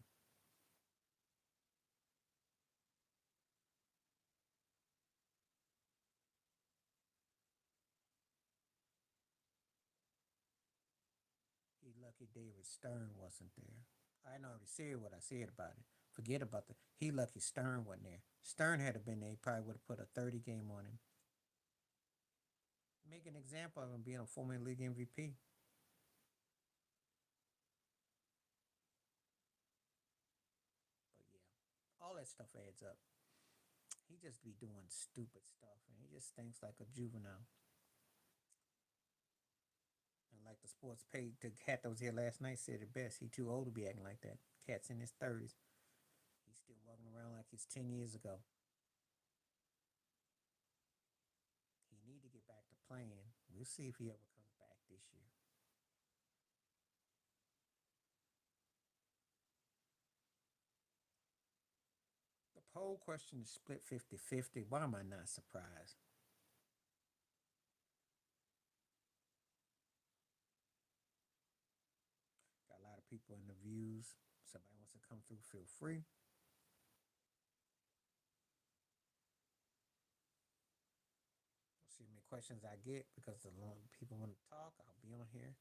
S1: He lucky David Stern wasn't there. I already said what I said about it. Forget about the. He lucky Stern wasn't there. Stern had been there, he probably would have put a 30 game on him. Make an example of him being a former league MVP. But yeah, all that stuff adds up. He just be doing stupid stuff, and he just thinks like a juvenile. And like the sports page, the cat that was here last night said it best. He too old to be acting like that. Cat's in his 30s. He's still walking around like he's 10 years ago. He need to get back to playing. We'll see if he ever comes back this year. The poll question is split 50-50. Why am I not surprised? Got a lot of people in the views. Somebody wants to come through, feel free. We'll see how many questions I get because the long people want to talk. I'll be on here.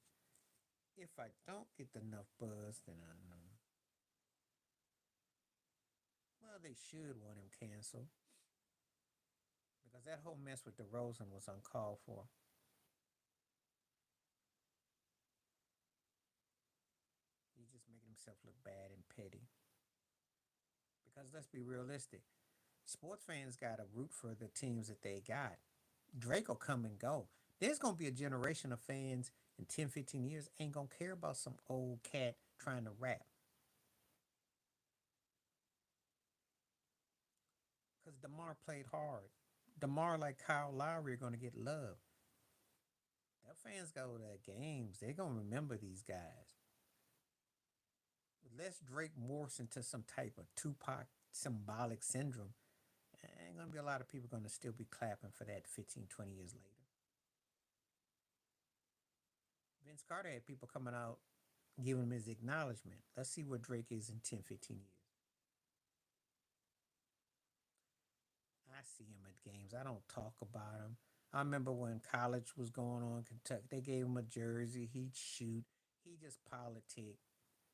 S1: If I don't get enough buzz, then I know. Well, they should want him canceled because that whole mess with DeRozan was uncalled for. He's just making himself look bad and petty. Because let's be realistic, sports fans got to root for the teams that they got. Drake will come and go. There's going to be a generation of fans in 10, 15 years ain't going to care about some old cat trying to rap. Because DeMar played hard. DeMar, like Kyle Lowry, are going to get love. Their fans go to games. They're going to remember these guys. Unless Drake morphs into some type of Tupac symbolic syndrome, ain't going to be a lot of people going to still be clapping for that 15, 20 years later. Vince Carter had people coming out giving him his acknowledgement. Let's see where Drake is in 10, 15 years. I see him at games. I don't talk about him. I remember when college was going on in Kentucky, they gave him a jersey. He'd shoot. He just politic.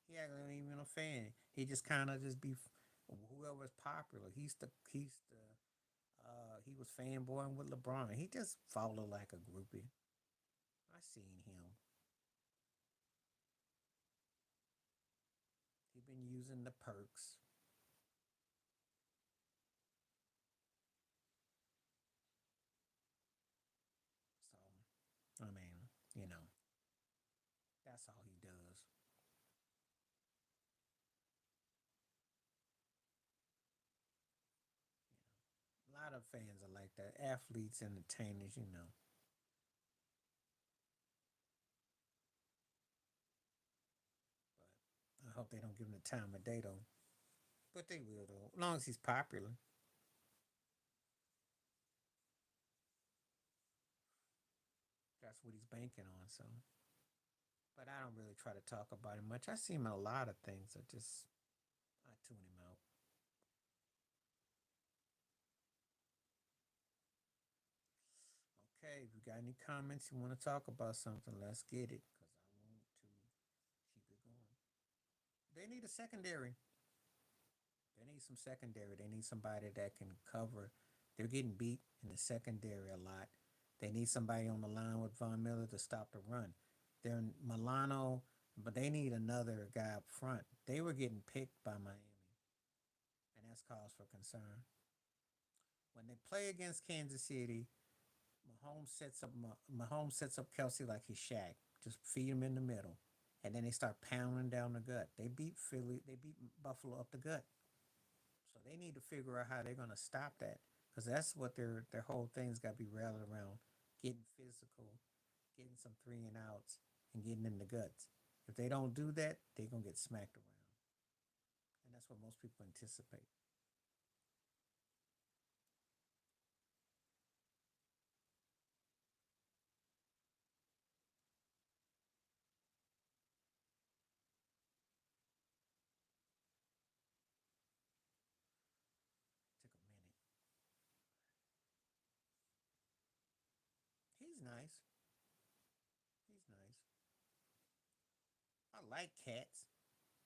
S1: He ain't even a fan. He just kind of just be whoever's popular. He was fanboying with LeBron. He just followed like a groupie. I seen him. He been using the perks. So I mean, you know, that's all he does. A lot of fans are like that. Athletes, entertainers, you know. But I hope they don't give him the time of day though. But they will though, as long as he's popular. That's what he's banking on. So, but I don't really try to talk about him much. I see him in a lot of things. I tune him out. Okay, if you got any comments you want to talk about something, let's get it because I want to keep it going. They need a secondary. They need some secondary. They need somebody that can cover. They're getting beat in the secondary a lot. They need somebody on the line with Von Miller to stop the run. They're in Milano, but they need another guy up front. They were getting picked by Miami, and that's cause for concern. When they play against Kansas City, Mahomes sets up Kelsey like he's Shaq. Just feed him in the middle, and then they start pounding down the gut. They beat Philly. They beat Buffalo up the gut. So they need to figure out how they're going to stop that because that's what their whole thing's got to be rallied around: getting physical, getting some three and outs, and getting in the guts. If they don't do that, they're gonna get smacked around, and that's what most people anticipate. nice. He's nice. I like cats,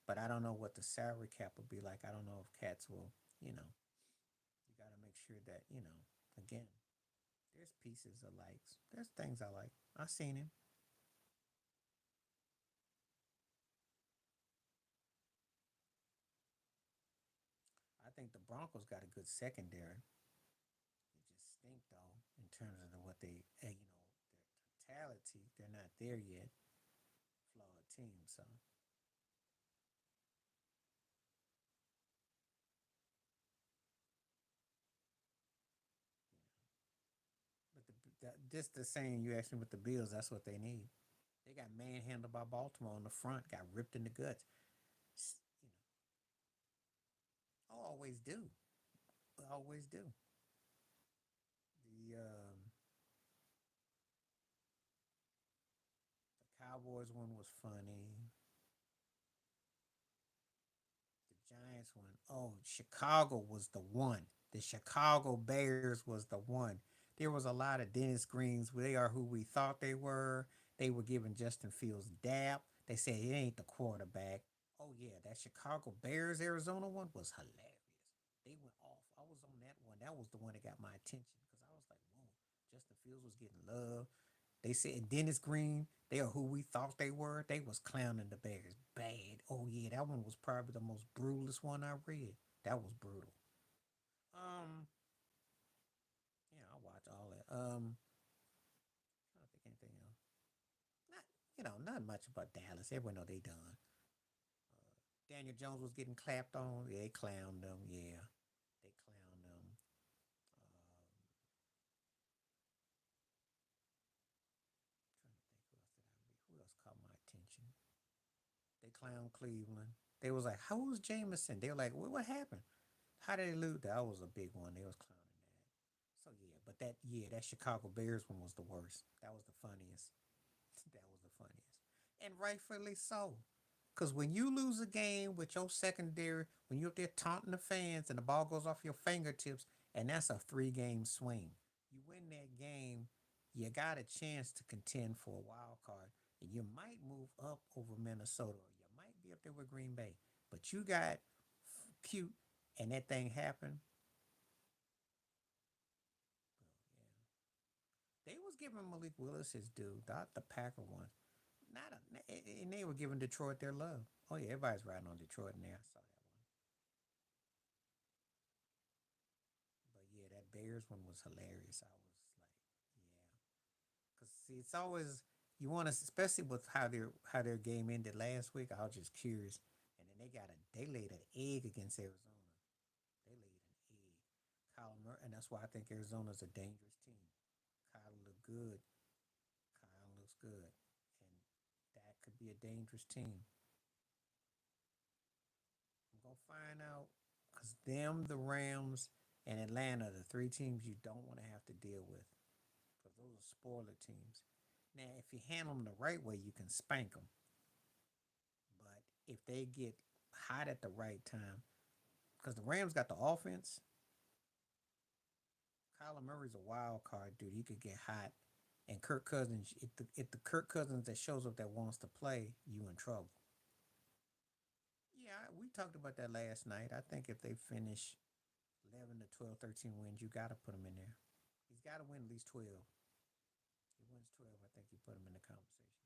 S1: but I don't know what the salary cap will be like. I don't know if cats will, you know, you got to make sure that, again, there's pieces of likes. There's things I like. I seen him. I think the Broncos got a good secondary. They just stink though in terms of what they, their totality. They're not there yet. Flawed team. So, but just the same. You asked me with the Bills. That's what they need. They got manhandled by Baltimore on the front. Got ripped in the guts. You know, I always do. I always do. The Cowboys one was funny. The Giants one. Oh, Chicago was the one. The Chicago Bears was the one. There was a lot of Dennis Greens. They are who we thought they were. They were giving Justin Fields dap. They said it ain't the quarterback. Oh yeah, that Chicago Bears Arizona one was hilarious. They went off. I was on that one. That was the one that got my attention because I was like, whoa, Justin Fields was getting love. They said Dennis Green, they are who we thought they were. They was clowning the Bears bad. Oh yeah, that one was probably the most brutalest one I read. That was brutal. Um, yeah, I watch all that. I don't think anything else. Not not much about Dallas. Everyone know they done. Daniel Jones was getting clapped on. Yeah, they clowned them. Yeah, they clowned them. Trying to think who else caught my attention. They clowned Cleveland. They was like, "How was Jameson?" They were like, "What happened? How did they lose?" That was a big one. They was clowning that. So yeah, but that Chicago Bears one was the worst. That was the funniest. That was the funniest, and rightfully so. Because when you lose a game with your secondary, when you're up there taunting the fans and the ball goes off your fingertips, and that's a 3 game swing, you win that game, you got a chance to contend for a wild card. And you might move up over Minnesota, or you might be up there with Green Bay. But you got cute, and that thing happened. Yeah. They was giving Malik Willis his due, not the Packer one. Not a, and they were giving Detroit their love. Oh yeah, everybody's riding on Detroit in there. I saw that one. But yeah, that Bears one was hilarious. I was like, yeah, because see, it's always you want to, especially with how their game ended last week. I was just curious, and then they laid an egg against Arizona. They laid an egg. And that's why I think Arizona's a dangerous team. Kyle looked good. Kyle looks good, and that could be a dangerous team. I'm gonna find out because them, the Rams, and Atlanta, the 3 teams you don't want to have to deal with because those are spoiler teams. Now, if you handle them the right way, you can spank them. But if they get hot at the right time, because the Rams got the offense, Kyler Murray's a wild card dude. He could get hot, and Kirk Cousins. If the Kirk Cousins that shows up that wants to play, you in trouble. Yeah, we talked about that last night. I think if they finish 11 to 12, 13 wins, you got to put him in there. He's got to win at least 12. If he wins 12, I think you put him in the conversation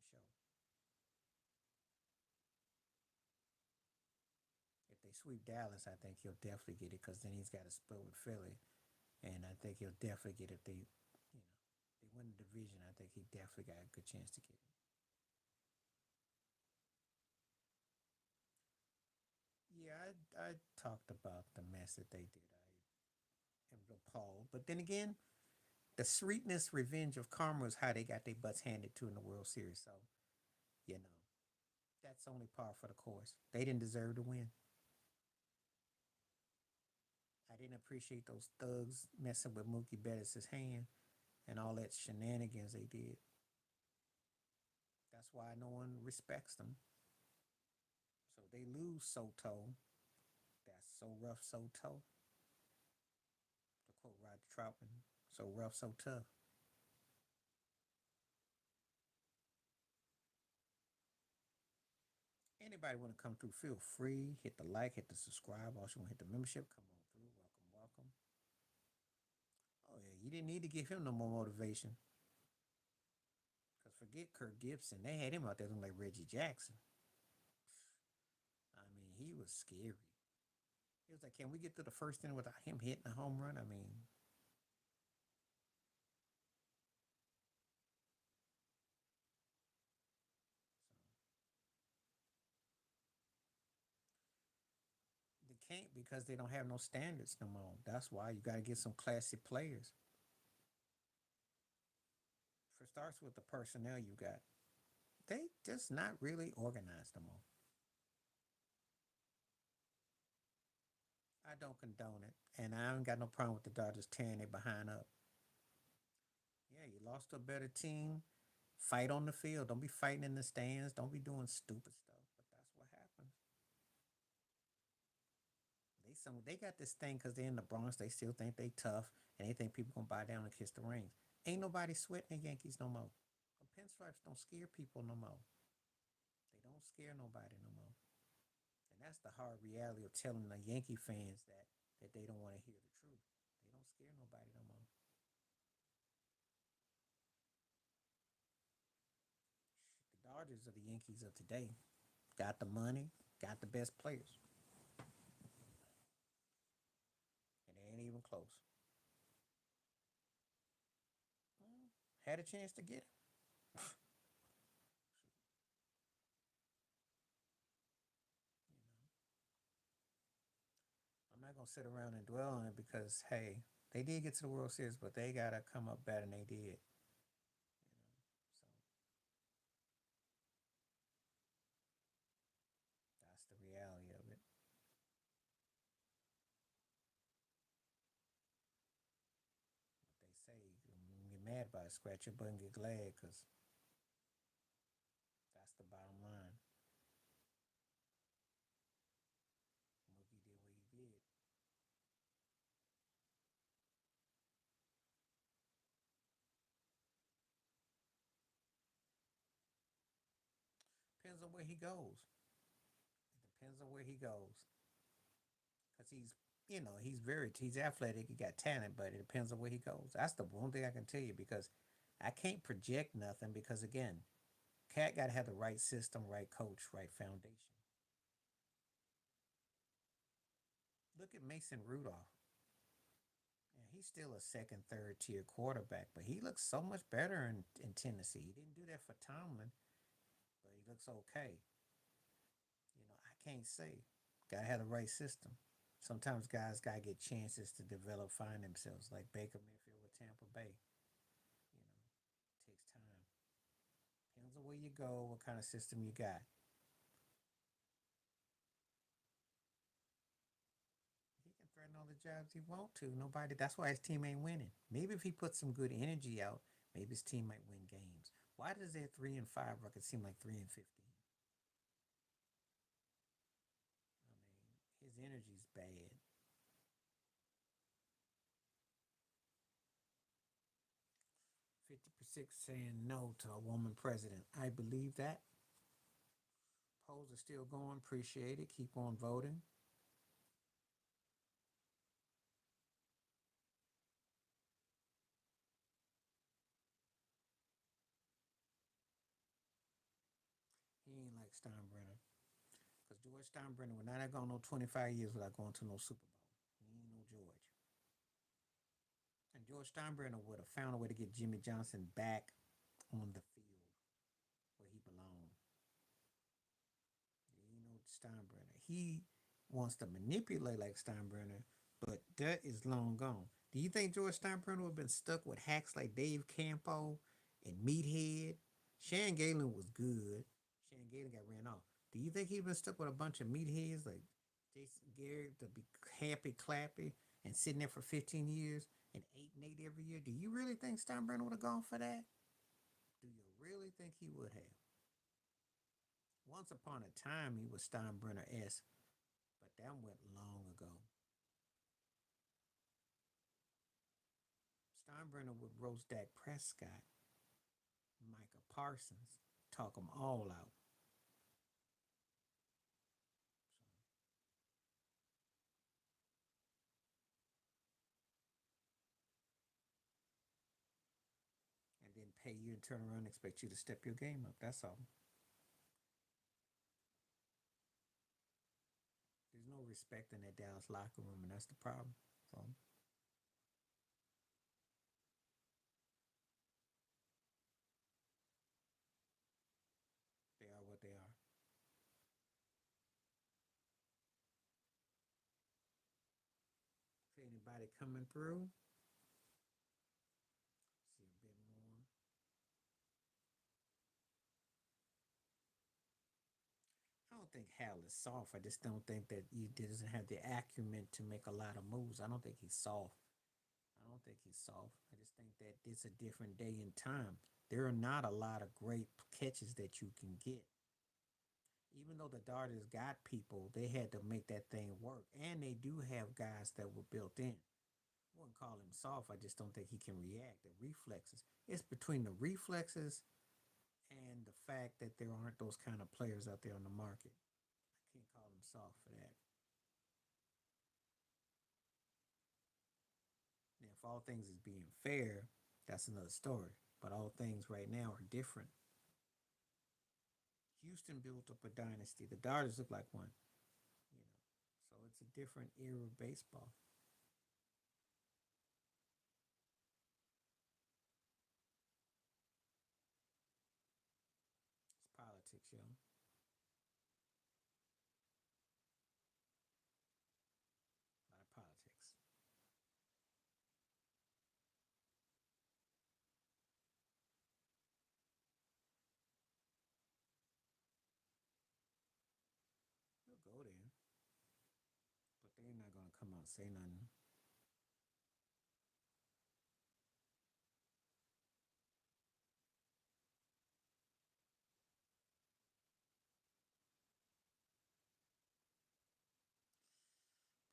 S1: for sure. If they sweep Dallas, I think he'll definitely get it because then he's got to split with Philly, and I think he'll definitely get it if they win the division. I think he definitely got a good chance to get it. Yeah, I talked about the mess that they did. I am appalled, but then again, the sweetness, revenge of karma is how they got their butts handed to in the World Series. So you know that's only par for the course. They didn't deserve to win. I didn't appreciate those thugs messing with Mookie Betts' hand and all that shenanigans they did. That's why no one respects them. So they lose Soto. That's so rough, Soto. To quote Roger Troutman, so rough, so tough. Anybody want to come through, feel free. Hit the like, hit the subscribe. Also, want to hit the membership. Come on through. Welcome, welcome. Oh, yeah, you didn't need to give him no more motivation. Because forget Kirk Gibson. They had him out there looking like Reggie Jackson. I mean, he was scary. He was like, can we get to the first inning without him hitting a home run? I mean, so they can't because they don't have no standards no more. That's why you got to get some classy players. First starts with the personnel you got. They just not really organized no more. I don't condone it, and I ain't got no problem with the Dodgers tearing it behind up. Yeah, you lost to a better team. Fight on the field. Don't be fighting in the stands. Don't be doing stupid stuff. But that's what happens. They got this thing because they're in the Bronx. They still think they tough, and they think people gonna buy down and kiss the rings. Ain't nobody sweating the Yankees no more. The pinstripes don't scare people no more. They don't scare nobody no more. And that's the hard reality of telling the Yankee fans that they don't want to hear the truth. They don't scare nobody no more. The Dodgers are the Yankees of today. Got the money, got the best players, and they ain't even close. Well, had a chance to get it. You know, I'm not gonna sit around and dwell on it because hey, they did get to the World Series, but they gotta come up better than they did. So that's the reality of it. What they say, you get mad about it, scratch your butt and get glad, because that's the bottom line. Mookie did what he did. Depends on where he goes. It depends on where he goes, because he's athletic, he got talent, but it depends on where he goes. That's the one thing I can tell you because I can't project nothing because again, Cat got to have the right system, right coach, right foundation. Look at Mason Rudolph. Yeah, he's still a second, third tier quarterback, but he looks so much better in Tennessee. He didn't do that for Tomlin, but he looks okay. I can't say. Gotta have the right system. Sometimes guys gotta get chances to develop, find themselves, like Baker Mayfield with Tampa Bay. It takes time. Depends on where you go, what kind of system you got. He can threaten all the jobs he want to. Nobody. That's why his team ain't winning. Maybe if he puts some good energy out, maybe his team might win games. Why does their 3-5 record seem like 3-15? I mean, his energy's bad. 50% saying no to a woman president. I believe that. Polls are still going. Appreciate it. Keep on voting. He ain't like Steinbrenner. Because George Steinbrenner would not have gone no 25 years without going to no Super Bowl. He ain't no George. And George Steinbrenner would have found a way to get Jimmy Johnson back on the field where he belonged. You know Steinbrenner. He wants to manipulate like Steinbrenner, but that is long gone. Do you think George Steinbrenner would have been stuck with hacks like Dave Campo and Meathead? Shan Galen was good. Shan Galen got ran off. Do you think he'd been stuck with a bunch of meatheads like Jason Garrett to be happy clappy and sitting there for 15 years and 8-8 every year? Do you really think Steinbrenner would have gone for that? Do you really think he would have? Once upon a time, he was Steinbrenner esque, but that went long ago. Steinbrenner would roast Dak Prescott, Micah Parsons, talk them all out. pay you and turn around and expect you to step your game up. That's all. There's no respect in that Dallas locker room, and that's the problem. So they are what they are. If anybody coming through, see a bit more. I don't think Hal is soft. I just don't think that he doesn't have the acumen to make a lot of moves. I don't think he's soft. I don't think he's soft. I just think that it's a different day and time. There are not a lot of great catches that you can get. Even though the Dodgers got people, they had to make that thing work. And they do have guys that were built in. I wouldn't call him soft. I just don't think he can react. The reflexes. It's between the reflexes and the fact that there aren't those kind of players out there on the market. I can't call him soft for that. Now, if all things is being fair, that's another story. But all things right now are different. Houston built up a dynasty. The Dodgers look like one, you know. So it's a different era of baseball. It's politics, yo. A lot of politics. We'll go there, but they're not gonna come out and say nothing.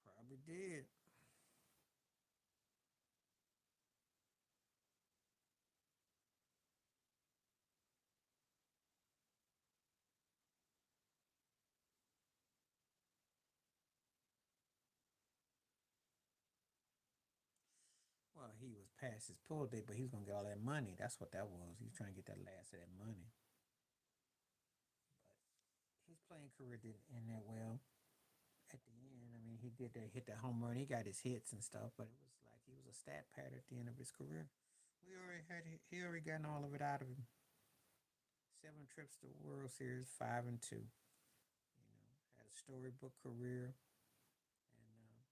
S1: Probably did. Well, he was past his pull date, but he was gonna get all that money. That's what that was. He was trying to get that last of that money. But his playing career didn't end that well. At the end, I mean, he did that hit that home run. He got his hits and stuff, but it was like he was a stat pad at the end of his career. We already had he already gotten all of it out of him. 7 trips to World Series, 5-2. Had a storybook career, and that's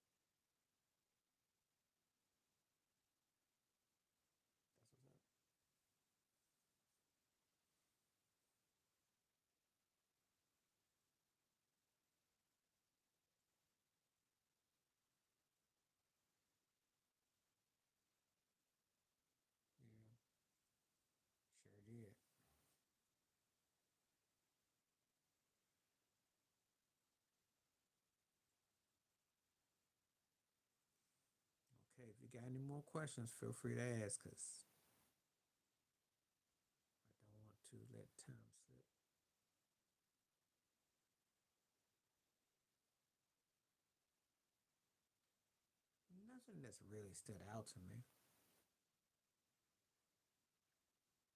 S1: what's up. Yeah, sure did. Okay, if you got any more questions, feel free to ask, cause I don't want to let time slip. Nothing that's really stood out to me.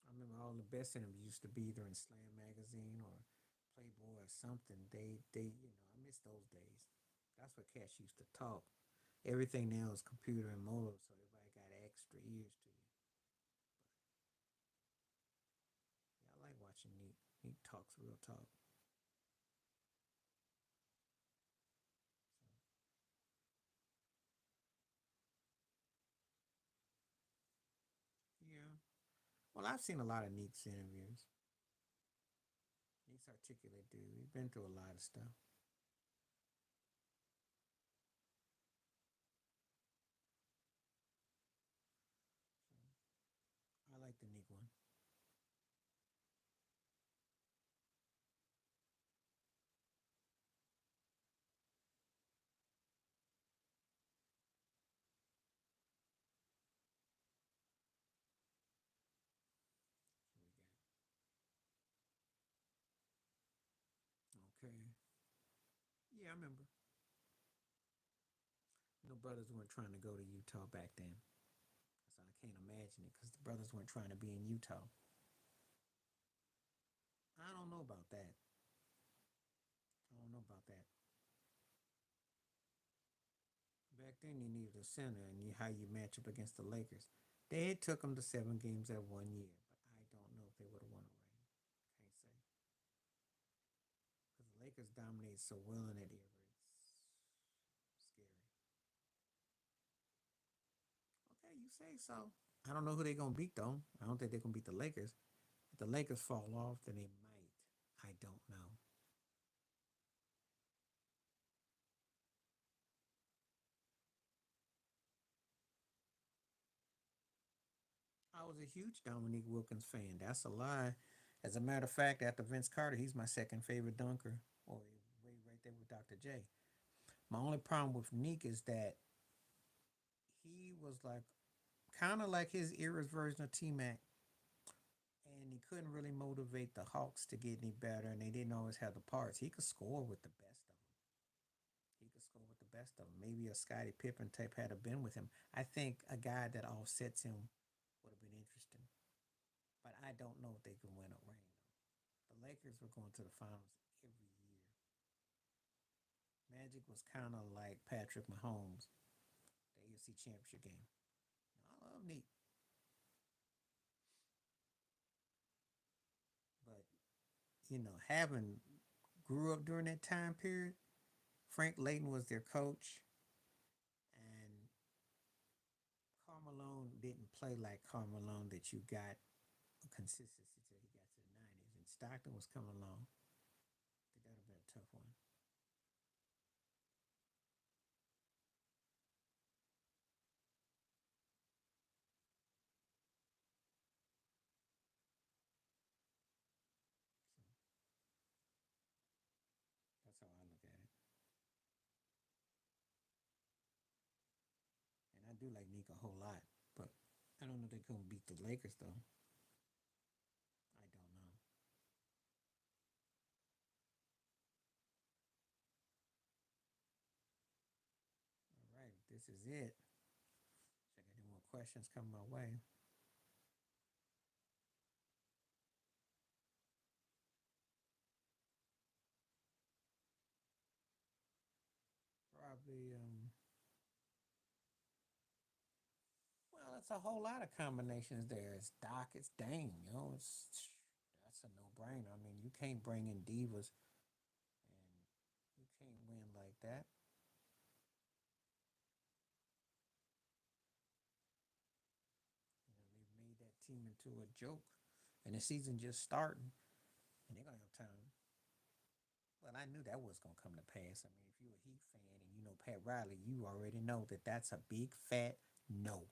S1: I remember all the best interviews used to be either in Slam magazine or Playboy or something. I miss those days. That's what cats used to talk. Everything now is computer and mobile, so everybody got extra ears to you. Yeah, I like watching Neat. Neat talks real talk. Yeah. Well, I've seen a lot of Neat's interviews. Neat's articulate dude. He's been through a lot of stuff. So I like the Neat one. Okay. Yeah, I remember. No brothers weren't trying to go to Utah back then. That's how can't imagine it because the brothers weren't trying to be in Utah. I don't know about that. I don't know about that. Back then, you needed a center, and how you match up against the Lakers. They had took them to 7 games that one year, but I don't know if they would have won a ring. Can't say because the Lakers dominated so well in that era. It's scary. Okay, you say so. I don't know who they're gonna beat though. I don't think they're gonna beat the Lakers. If the Lakers fall off, then they might. I don't know. I was a huge Dominique Wilkins fan. That's a lie. As a matter of fact, after Vince Carter, he's my second favorite dunker, or right there with Dr. J. My only problem with Neek is that he was like kind of like his era's version of T Mac, and he couldn't really motivate the Hawks to get any better, and they didn't always have the parts. He could score with the best of them. He could score with the best of them. Maybe a Scottie Pippen type had been with him. I think a guy that offsets him would have been interesting, but I don't know if they can win a ring. The Lakers were going to the finals every year. Magic was kind of like Patrick Mahomes, the AFC Championship game. I love Neat, but having grew up during that time period, Frank Layton was their coach, and Carmelo didn't play like Carmelo that you got a consistency till he got to the 90s. And Stockton was coming along. I think that would have been a tough one. So that's how I look at it. And I do like Nick a whole lot, but I don't know if they're going to beat the Lakers, though. I don't know. All right, this is it. Check out any more questions coming my way. Probably, well, it's a whole lot of combinations there. It's Doc, it's Dame, that's a no-brainer. I mean, you can't bring in divas and you can't win like that. They've made that team into a joke, and the season just starting, and they're gonna have time. Well, I knew that was gonna come to pass. I mean, if you're a Heat fan and you know Pat Riley, you already know that that's a big fat no.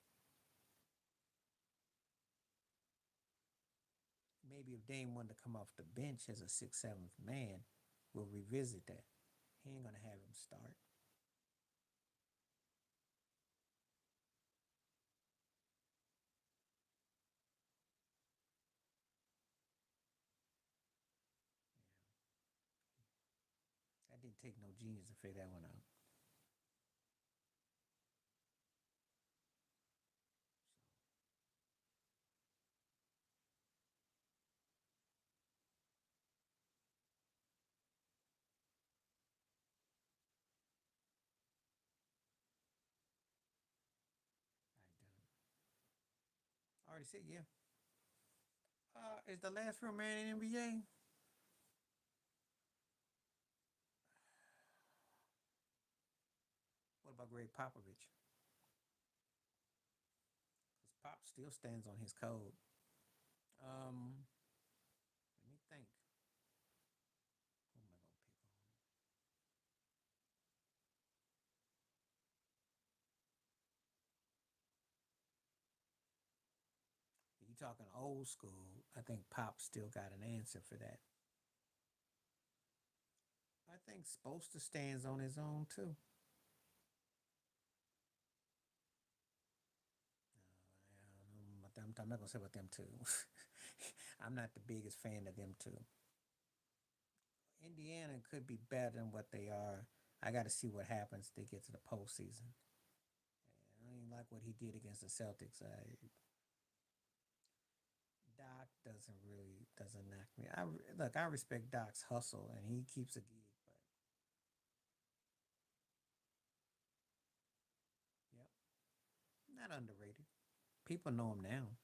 S1: Maybe if Dame wanted to come off the bench as a sixth, seventh man, we'll revisit that. He ain't gonna have him start. That didn't take no genius to figure that one out. I already said yeah. Is the last real man in NBA? What about Greg Popovich? Because Pop still stands on his code. Um, Let me think. Who am I gonna pick on? You talking old school? I think Pop still got an answer for that. I think Spoelstra stands on his own too. I'm not gonna say about them too. I'm not the biggest fan of them too. Indiana could be better than what they are. I got to see what happens. They get to the postseason. I ain't like what he did against the Celtics. Doc doesn't knock me. Look. I respect Doc's hustle, and he keeps a gig. But yep, not underrated. People know him now.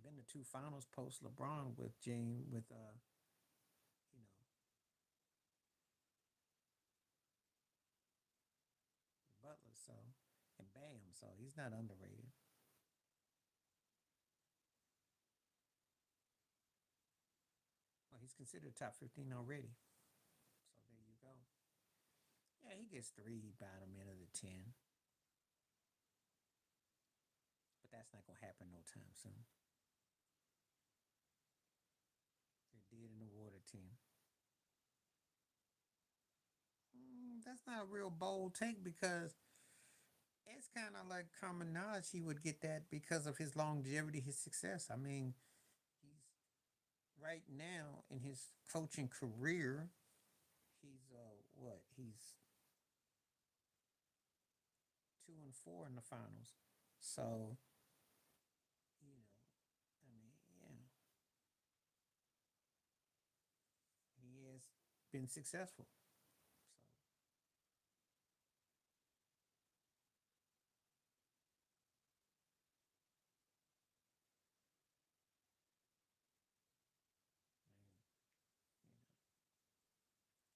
S1: Been to two finals post LeBron with James with you know Butler. So and Bam. So he's not underrated. Well, he's considered top 15 already. So there you go. Yeah, he gets three by a minute of 10, but that's not gonna happen no time soon. It did in the water team. That's not a real bold take because it's kind of like common knowledge he would get that because of his longevity, his success. I mean, he's right now in his coaching career, he's what? He's 2-4 in the finals. So, you know, I mean, yeah, he has been successful.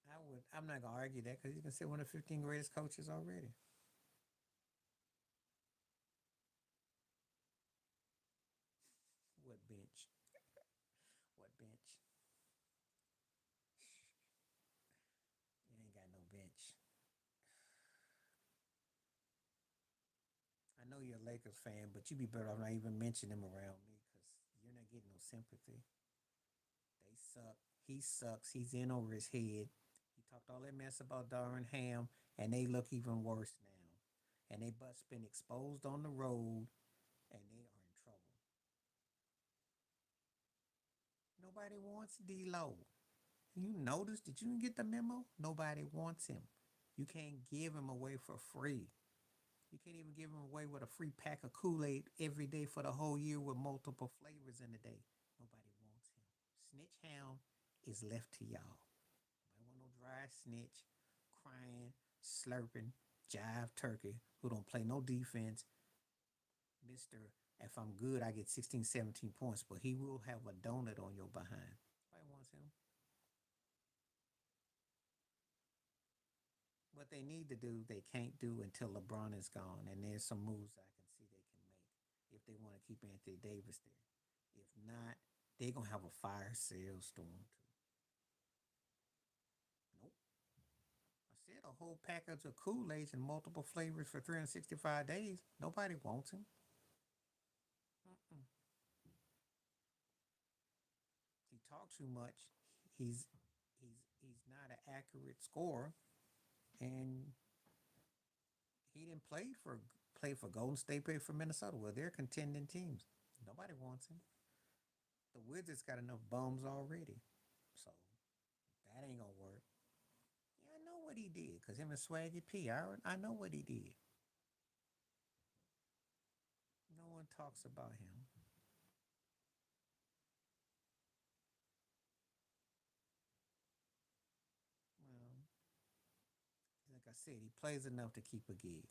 S1: So, I'm not gonna argue that because he's considered one of the 15 greatest coaches already. What bench? What bench? You ain't got no bench. I know you're a Lakers fan, but you would be better off not even mentioning him around me because you're not getting no sympathy. They suck. He sucks. He's in over his head. He talked all that mess about Darren Ham, and they look even worse now. And they butts been exposed on the road, and they are in trouble. Nobody wants D'Lo. You noticed? Did you get the memo? Nobody wants him. You can't give him away for free. You can't even give him away with a free pack of Kool Aid every day for the whole year with multiple flavors in a day. Nobody wants him. Snitch Hound is left to y'all. I want no dry snitch, crying, slurping, jive turkey who don't play no defense. Mister, if I'm good, I get 16, 17 points, but he will have a donut on your behind. Nobody wants him. What they need to do, they can't do until LeBron is gone. And there's some moves I can see they can make if they want to keep Anthony Davis there. If not, they're going to have a fire sale storm too. Nope. I said a whole package of Kool Aids and multiple flavors for 365 days. Nobody wants him. Mm-mm. He talks too much. He's he's not an accurate scorer, and he didn't play for Golden State, play for Minnesota. Well, they're contending teams. Nobody wants him. The Wizards got enough bums already, so that ain't gonna work. Yeah, I know what he did because him and Swaggy P. I know what he did. No one talks about him. Well, like I said, he plays enough to keep a gig.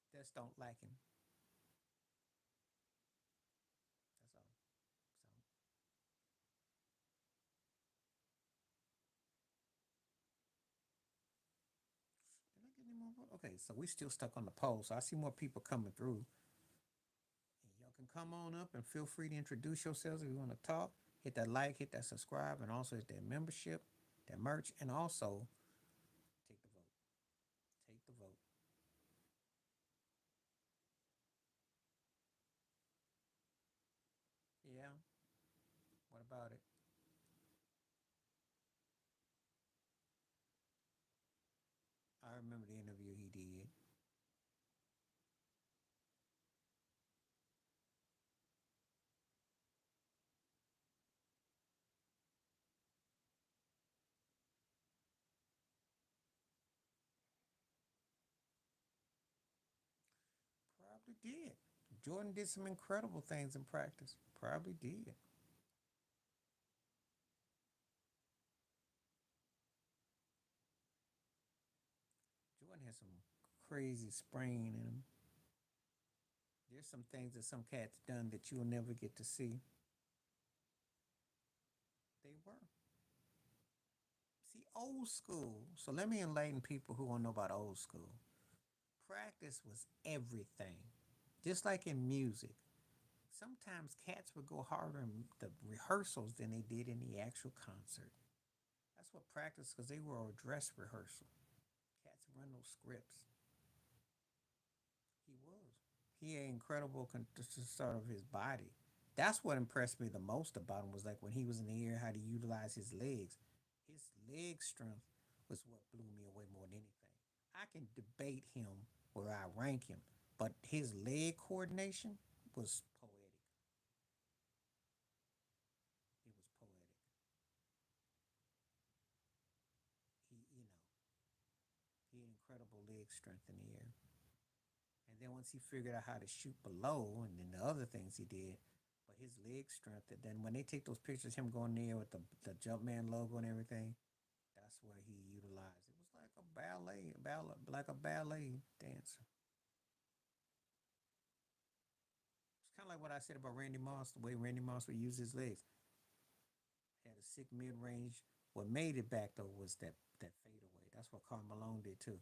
S1: But just don't like him. That's all. So did I get any more? Okay, so we still stuck on the poll. So I see more people coming through. And y'all can come on up and feel free to introduce yourselves if you want to talk. Hit that like, hit that subscribe, and also hit that membership, that merch, and also take the vote. Take the vote. Yeah. What about it? I remember the interview he did. He did. Jordan did some incredible things in practice. Probably did. Jordan has some crazy sprain in him. There's some things that some cats done that you'll never get to see. They were. See, old school. So let me enlighten people who don't know about old school. Practice was everything. Just like in music. Sometimes cats would go harder in the rehearsals than they did in the actual concert. That's what practice, because they were a dress rehearsal. Cats run those scripts. He was. He had incredible sort of his body. That's what impressed me the most about him was like when he was in the air, how to utilize his legs. His leg strength was what blew me away more than anything. I can debate him where I rank him, but his leg coordination was poetic. It was poetic. He had incredible leg strength in the air. And then once he figured out how to shoot below, and then the other things he did, but his leg strength. And then when they take those pictures, him going there with the Jumpman logo and everything, that's where he utilized. It was like a ballet, like a ballet dancer. It's kind of like what I said about Randy Moss, the way Randy Moss would use his legs. Had a sick mid range. What made it back though was that fadeaway. That's what Carl Malone did too.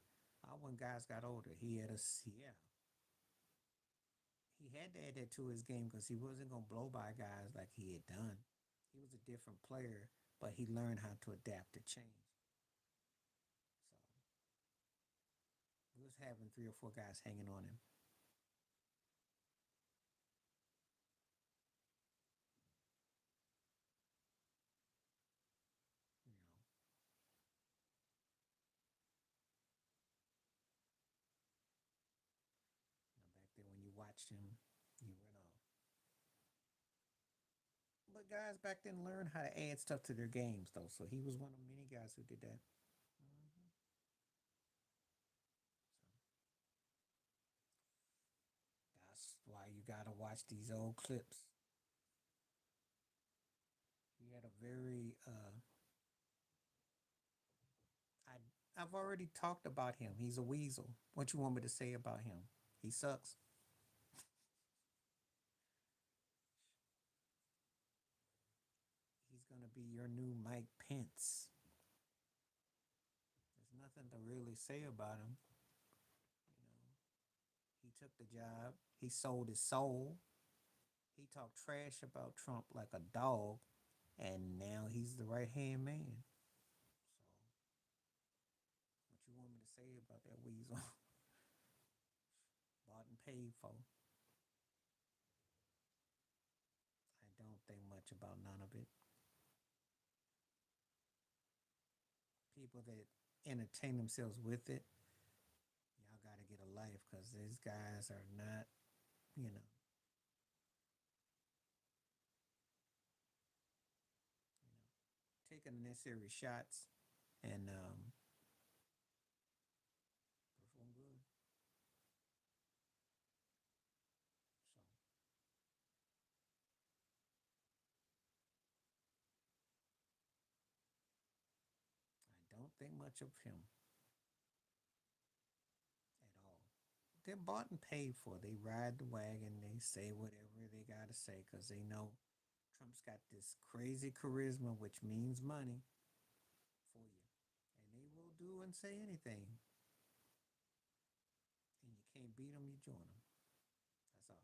S1: When guys got older, he had a yeah, he had to add that to his game because he wasn't gonna blow by guys like he had done. He was a different player, but he learned how to adapt to change. So he was having three or four guys hanging on him. You know, back then when you watched him, you went off. But guys back then learned how to add stuff to their games though. So he was one of many guys who did that. Mm-hmm. So that's why you gotta watch these old clips. He had a very I've already talked about him. He's a weasel. What you want me to say about him? He sucks. He's gonna be your new Mike Pence. There's nothing to really say about him. You know, he took the job. He sold his soul. He talked trash about Trump like a dog, and now he's the right hand man. So, what you want me to say about that weasel? Bought and paid for. I don't think much about none of it. People that entertain themselves with it, y'all got to get a life because these guys are not, you know, taking the necessary shots and perform good. So I don't think much of him at all. They're bought and paid for. They ride the wagon. They say whatever they got to say because they know Trump's got this crazy charisma, which means money for you. And they will do and say anything. And you can't beat them, you join them. That's all.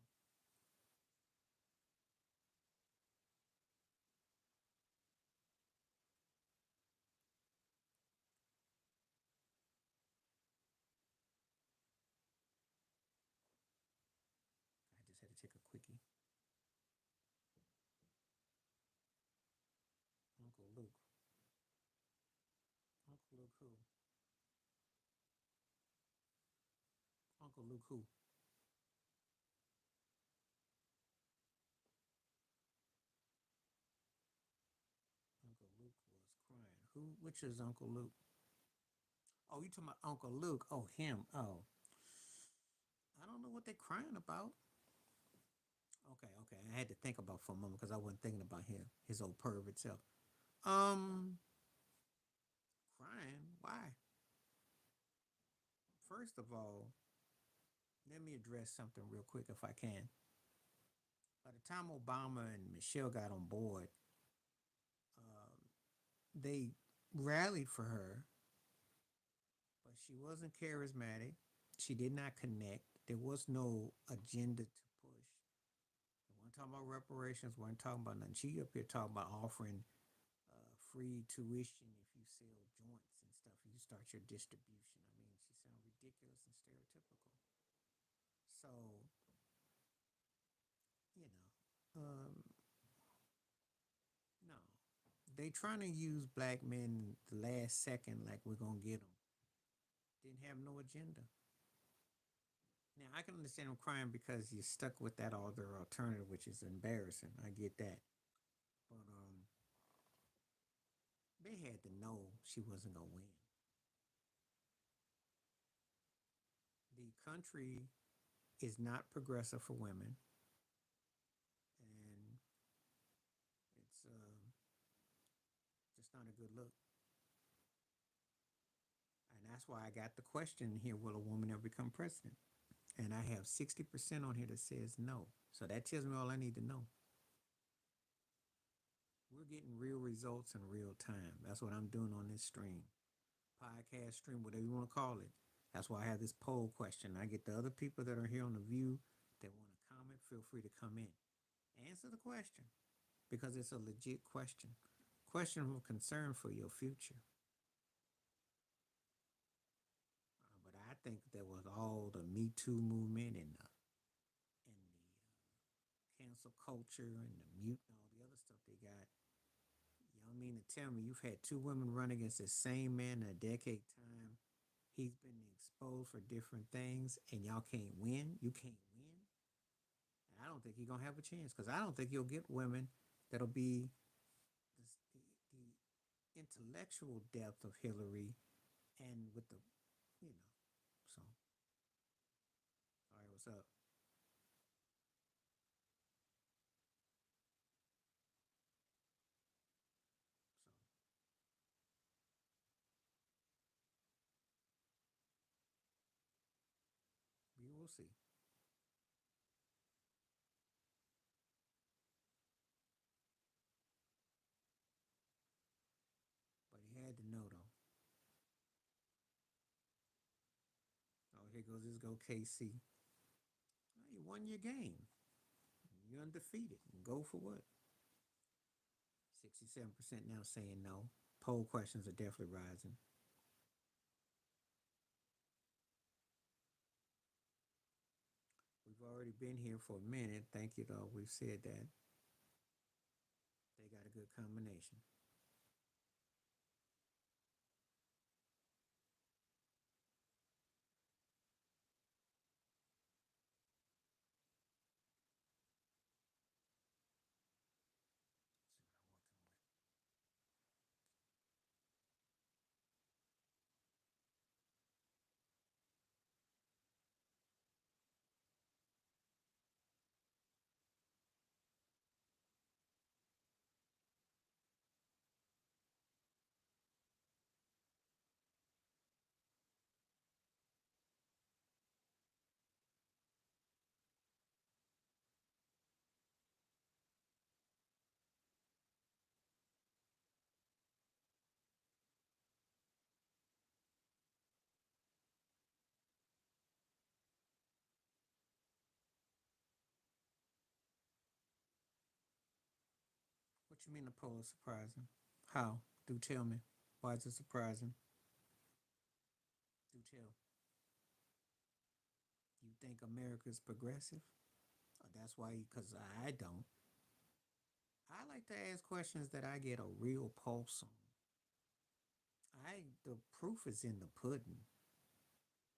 S1: I just had to take a quickie. Uncle Luke. Uncle Luke who? Uncle Luke who? Uncle Luke was crying. Who? Which is Uncle Luke? Oh, you talking about Uncle Luke? Oh, him. Oh, I don't know what they're crying about. Okay, okay. I had to think about for a moment because I wasn't thinking about him, his old pervert self. Um, crying? Why? First of all, let me address something real quick if I can. By the time Obama and Michelle got on board, um, they rallied for her, but she wasn't charismatic. She did not connect. There was no agenda to push. We weren't talking about reparations. We weren't talking about nothing. She up here talking about offering free tuition if you sell joints and stuff. You start your distribution. I mean, she sounds ridiculous and stereotypical. So, you know, no. They trying to use black men the last second like we're going to get them. Didn't have no agenda. Now, I can understand them crying because you're stuck with that other alternative, which is embarrassing. I get that. But they had to know she wasn't going to win. The country is not progressive for women, and it's just not a good look. And that's why I got the question here: will a woman ever become president? And I have 60% on here that says no. So that tells me all I need to know. We're getting real results in real time. That's what I'm doing on this stream, podcast stream, whatever you want to call it. That's why I have this poll question. I get the other people that are here on the view that want to comment. Feel free to come in, answer the question because it's a legit question, question of concern for your future. But I think that was all the Me Too movement and the cancel culture and the mute and all the other stuff they got. Y'all mean to tell me you've had two women run against the same man in a decade time? He's been exposed for different things, and y'all can't win. You can't win. And I don't think he's gonna have a chance because I don't think you'll get women that'll be the intellectual depth of Hillary and with the, you know. So, all right, what's up? So we will see. But he had to know though. Oh, here goes this go KC. Oh, you won your game. You're undefeated. Go for what? 67% now saying no. Poll questions are definitely rising. We've already been here for a minute. Thank you, though. We've said that. They got a good combination. What you mean the poll is surprising? How? Do tell me. Why is it surprising? Do tell. You think America's progressive? That's why, because I don't. I like to ask questions that I get a real pulse on. The proof is in the pudding.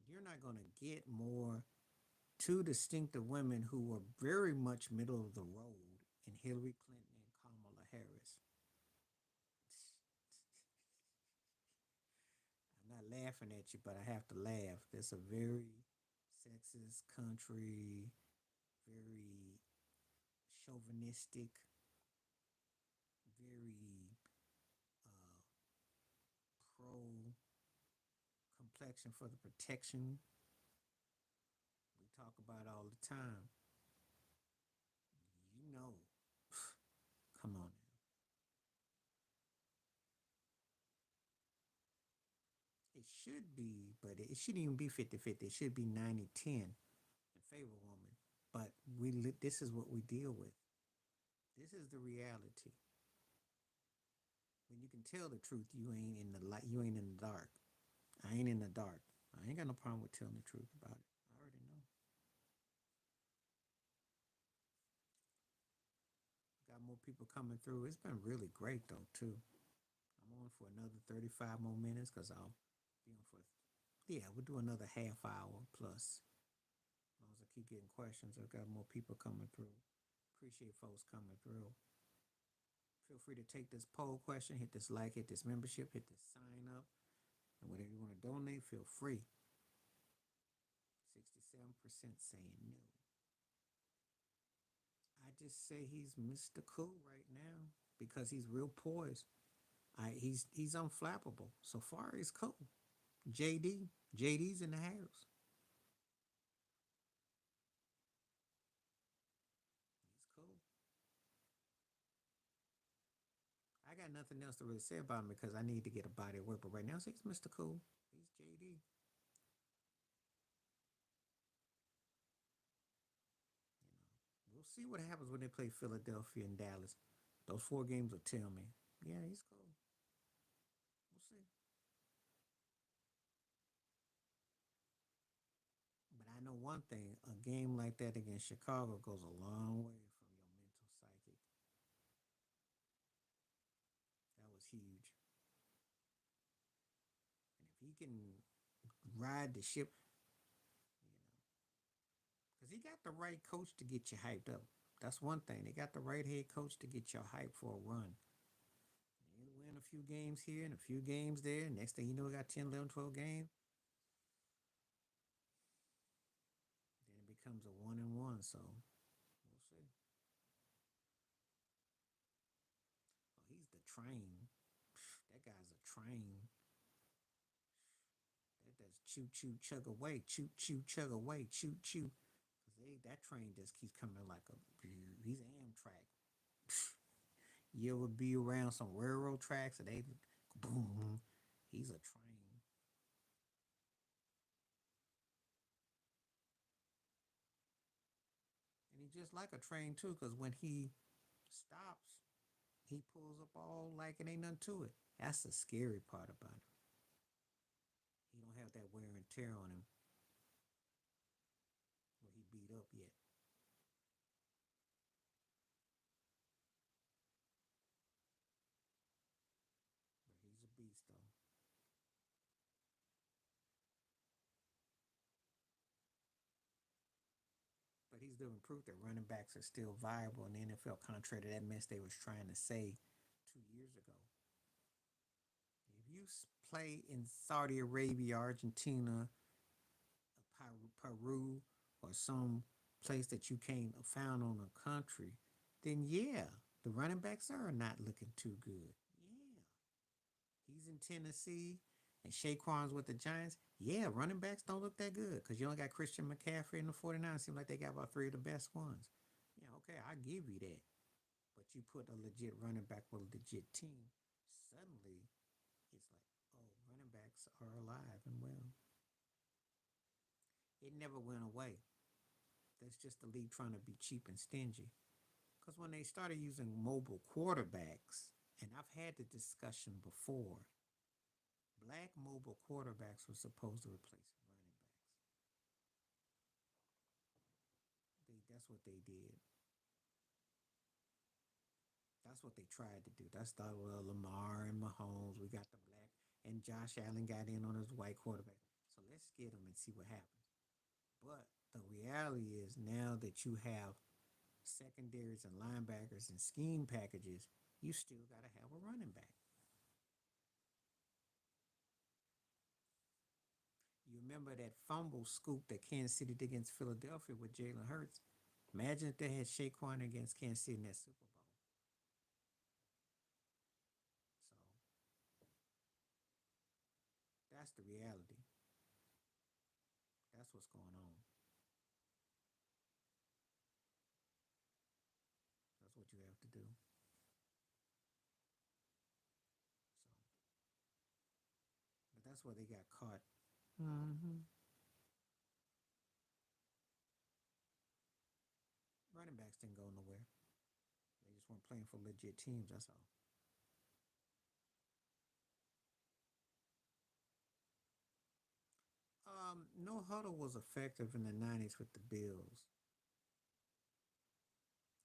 S1: You're not going to get more two distinctive women who were very much middle of the road in Hillary Clinton and Kamala Harris. I'm not laughing at you, but I have to laugh. That's a very Texas country, very chauvinistic, very uh, pro complexion for the protection. We talk about all the time. You know, come on now. It should be, but it shouldn't even be 50-50. It should be 90-10 in favor of woman. But this is what we deal with. This is the reality. When you can tell the truth, you ain't in the light. You ain't in the dark. I ain't in the dark. I ain't got no problem with telling the truth about it. I already know. Got more people coming through. It's been really great though too. I'm on for another 35 more minutes because I'll be on for, yeah, we'll do another half hour plus. As long as I keep getting questions, I've got more people coming through. Appreciate folks coming through. Feel free to take this poll question, hit this like, hit this membership, hit this sign up, and whatever you want to donate, feel free. 67% saying no. I just say he's Mr. Cool right now because he's real poised. He's unflappable. So far, he's cool. JD's in the house. He's cool. I got nothing else to really say about him because I need to get a body of work. But right now, he's Mr. Cool. He's JD. We'll see what happens when they play Philadelphia and Dallas. Those 4 games will tell me. Yeah, he's cool. We'll see. But I know one thing: a game like that against Chicago goes a long way from your mental psychic. That was huge. And if he can ride the ship, you know, because he got the right coach to get you hyped up. That's one thing. They got the right head coach to get you hyped for a run. You win a few games here and a few games there. Next thing you know, we got 10, 11, 12 games. Then it becomes a 1-1. So we'll see. Oh, he's the train. That guy's a train. That does choo choo chug away, choo choo chug away, choo choo. Cause that train just keeps coming like a. He's Amtrak. You ever be around some railroad tracks and they boom? He's a train, and he's just like a train too. Cause when he stops, he pulls up all like it ain't nothing to it. That's the scary part about him. He don't have that wear and tear on him where he beat up yet. But he's a beast though. But he's living proof that running backs are still viable in the NFL, contrary to that mess they was trying to say 2 years ago. If you play in Saudi Arabia, Argentina, Peru, or some place that you can't found on a country, then yeah, the running backs are not looking too good. Yeah, he's in Tennessee and Saquon's with the Giants. Yeah, running backs don't look that good because you only got Christian McCaffrey and the 49ers. Seem like they got about three of the best ones. Yeah, okay, I give you that. But you put a legit running back with a legit team, suddenly it's like, oh, running backs are alive and well. It never went away. That's just the league trying to be cheap and stingy. Because when they started using mobile quarterbacks, and I've had the discussion before, black mobile quarterbacks were supposed to replace running backs. That's what they did. That's what they tried to do. That's the Lamar and Mahomes. We got the black, and Josh Allen got in on his white quarterback. So let's get them and see what happens. But the reality is now that you have secondaries and linebackers and scheme packages, you still got to have a running back. You remember that fumble scoop that Kansas City did against Philadelphia with Jalen Hurts. Imagine if they had Saquon against Kansas City in that Super Bowl. So that's the reality. That's what's going on. That's what you have to do. So, but that's where they got caught. Mm-hmm. Running backs didn't go nowhere. They just weren't playing for legit teams. That's all. No huddle was effective in the '90s with the Bills,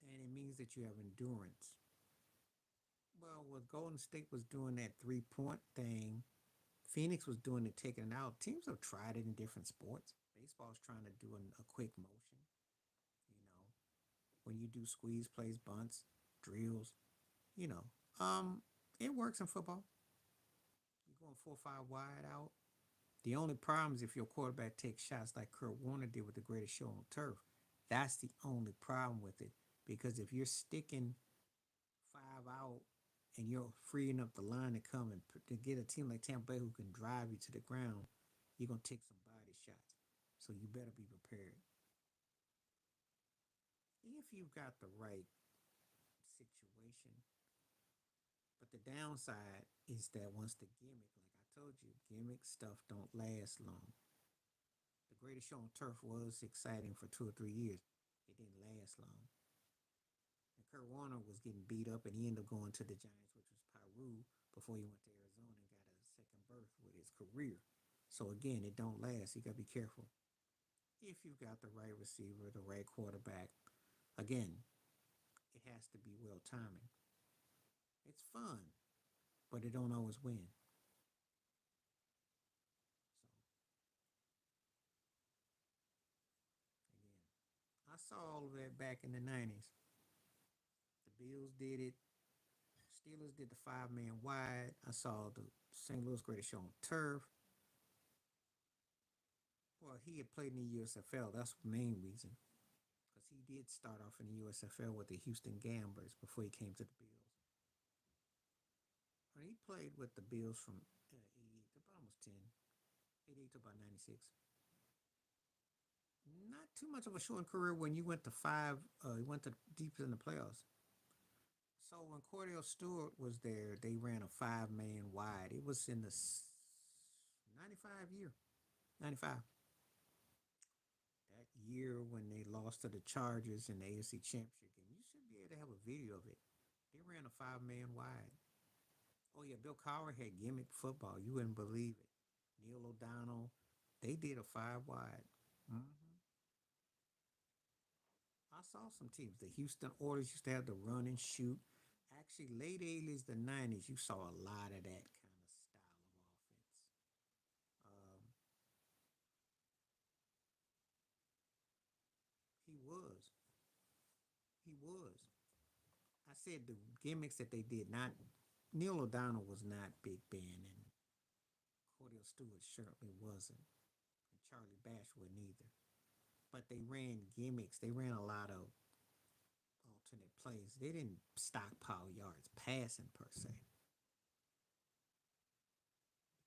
S1: and it means that you have endurance. Well, what Golden State was doing that 3 point thing, Phoenix was doing it, taking it out. Teams have tried it in different sports. Baseball's trying to do a quick motion. You know, when you do squeeze plays, bunts, drills. You know, it works in football. You're going 4 or 5 wide out. The only problem is if your quarterback takes shots like Kurt Warner did with the greatest show on turf. That's the only problem with it. Because if you're sticking 5 out and you're freeing up the line to come and to get a team like Tampa Bay who can drive you to the ground, you're gonna take some body shots. So you better be prepared. If you've got the right situation. But the downside is that once the gimmick, like I told you, gimmick stuff don't last long. The greatest show on turf was exciting for 2 or 3 years. It didn't last long. And Kurt Warner was getting beat up, and he ended up going to the Giants, which was Peru, before he went to Arizona and got a second birth with his career. So again, it don't last. You gotta be careful. If you've got the right receiver, the right quarterback, again, it has to be well timing. It's fun, but it don't always win. So again, I saw all of that back in the '90s. The Bills did it. Steelers did the 5 man wide. I saw the St. Louis Greatest Show on turf. Well, he had played in the USFL. That's the main reason. Because he did start off in the USFL with the Houston Gamblers before he came to the Bills. And he played with the Bills from 88 to about almost 10, 88 to about 96. Not too much of a short career when you went to five, you went to deep in the playoffs. So when Cordell Stewart was there, they ran a 5 man wide. It was in the 95 year, 95. That year when they lost to the Chargers in the AFC Championship game. You should be able to have a video of it. They ran a 5 man wide. Oh yeah, Bill Cowher had gimmick football. You wouldn't believe it. Neil O'Donnell, they did a 5 wide. Mm-hmm. I saw some teams. The Houston Oilers used to have the run and shoot. Actually, late '80s, the '90s, you saw a lot of that kind of style of offense. Um, he was. He was. I said the gimmicks that they did not. Neil O'Donnell was not Big Ben, and Cordell Stewart certainly wasn't, and Charlie Bash wasn't either. But they ran gimmicks. They ran a lot of alternate plays. They didn't stockpile yards passing per se,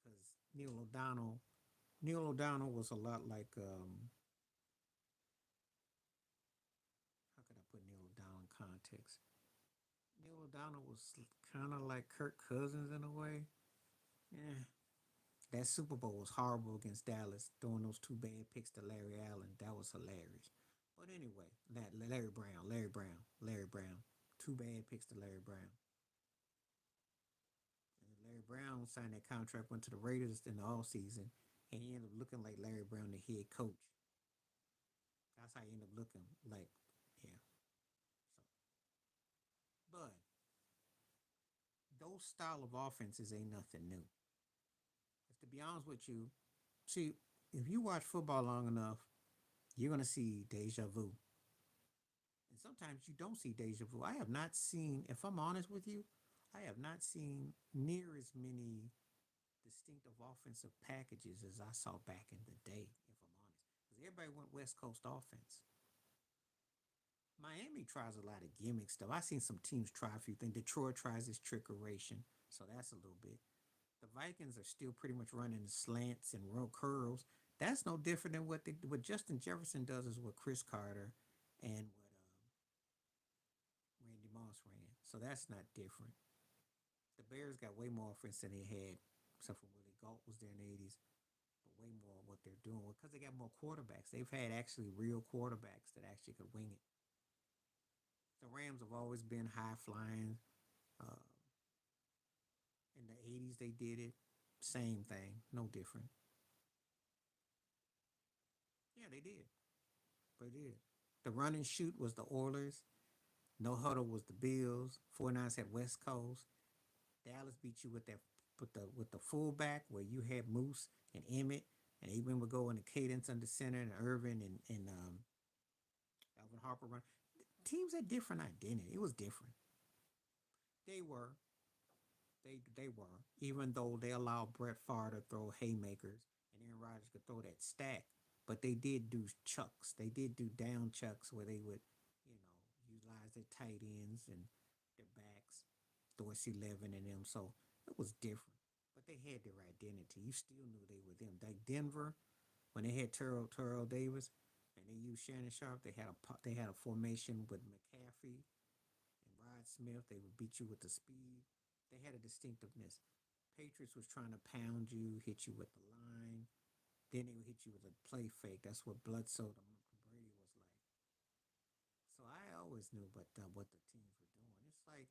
S1: because Neil O'Donnell was a lot like how could I put Neil O'Donnell in context? Neil O'Donnell was kind of like Kirk Cousins in a way. Yeah, that Super Bowl was horrible against Dallas, throwing those 2 bad picks to Larry Allen. That was hilarious. But anyway, Larry Brown, 2 bad picks to Larry Brown. And Larry Brown signed that contract, went to the Raiders in the off season, and he ended up looking like Larry Brown, the head coach. That's how he ended up looking like, yeah. So, but those style of offenses ain't nothing new. If to be honest with you, see, if you watch football long enough, you're gonna see deja vu. And sometimes you don't see deja vu. I have not seen, if I'm honest with you, I have not seen near as many distinctive offensive packages as I saw back in the day, if I'm honest. Because everybody went West Coast offense. Miami tries a lot of gimmick stuff. I've seen some teams try a few things. Detroit tries this trickeration, so that's a little bit. The Vikings are still pretty much running slants and roll curls. That's no different than what Justin Jefferson does is what Chris Carter and what Randy Moss ran. So that's not different. The Bears got way more offense than they had, except for Willie Galt was there in the 80s, but way more what they're doing because they got more quarterbacks. They've had actually real quarterbacks that actually could wing it. The Rams have always been high flying. Uh, in the 80s, they did it. Same thing, no different. Yeah, they did. They did. The run and shoot was the Oilers. No huddle was the Bills. 49ers had West Coast. Dallas beat you with that with the fullback where you had Moose and Emmett and even would go in the cadence under center and Irvin and Alvin Harper run. Teams had different identity. It was different. They were. They were. Even though they allowed Brett Favre to throw haymakers and Aaron Rodgers could throw that stack. But they did do chucks. They did do down chucks where they would, utilize their tight ends and their backs, Dorsey Levin and them. So it was different. But they had their identity. You still knew they were them. Like Denver, when they had Terrell Davis and they used Shannon Sharp, they had a formation with McCaffrey and Rod Smith. They would beat you with the speed. They had a distinctiveness. Patriots was trying to pound you, hit you with the line. Then they would hit you with a play fake. That's what Bledsoe to Brady was like. So I always knew what the teams were doing. It's like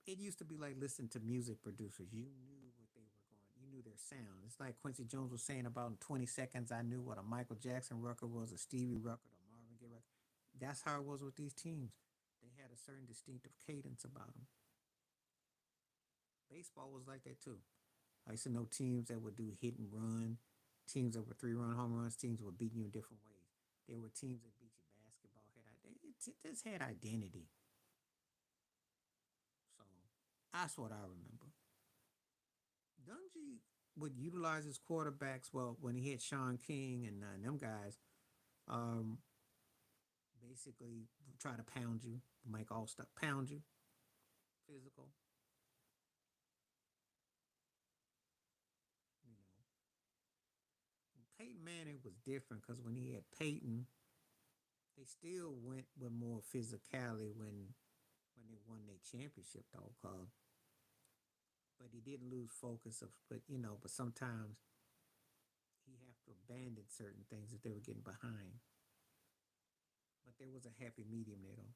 S1: it used to be like listening to music producers. You knew what they were going. You knew their sound. It's like Quincy Jones was saying about in 20 seconds. I knew what a Michael Jackson record was, a Stevie record, a Marvin Gaye record. That's how it was with these teams. They had a certain distinctive cadence about them. Baseball was like that too. I used to know teams that would do hit and run, teams that were 3 run home runs, teams that would beat you in different ways. There were teams that beat you basketball it just had identity. So that's what I remember. Dungy would utilize his quarterbacks well when he had Sean King and them guys. Um, basically try to pound you, make all stuff pound you, physical. You know, Peyton Manning was different because when he had Peyton, they still went with more physicality when they won their championship though. But he didn't lose focus of but sometimes he have to abandon certain things if they were getting behind. But there was a happy medium there though.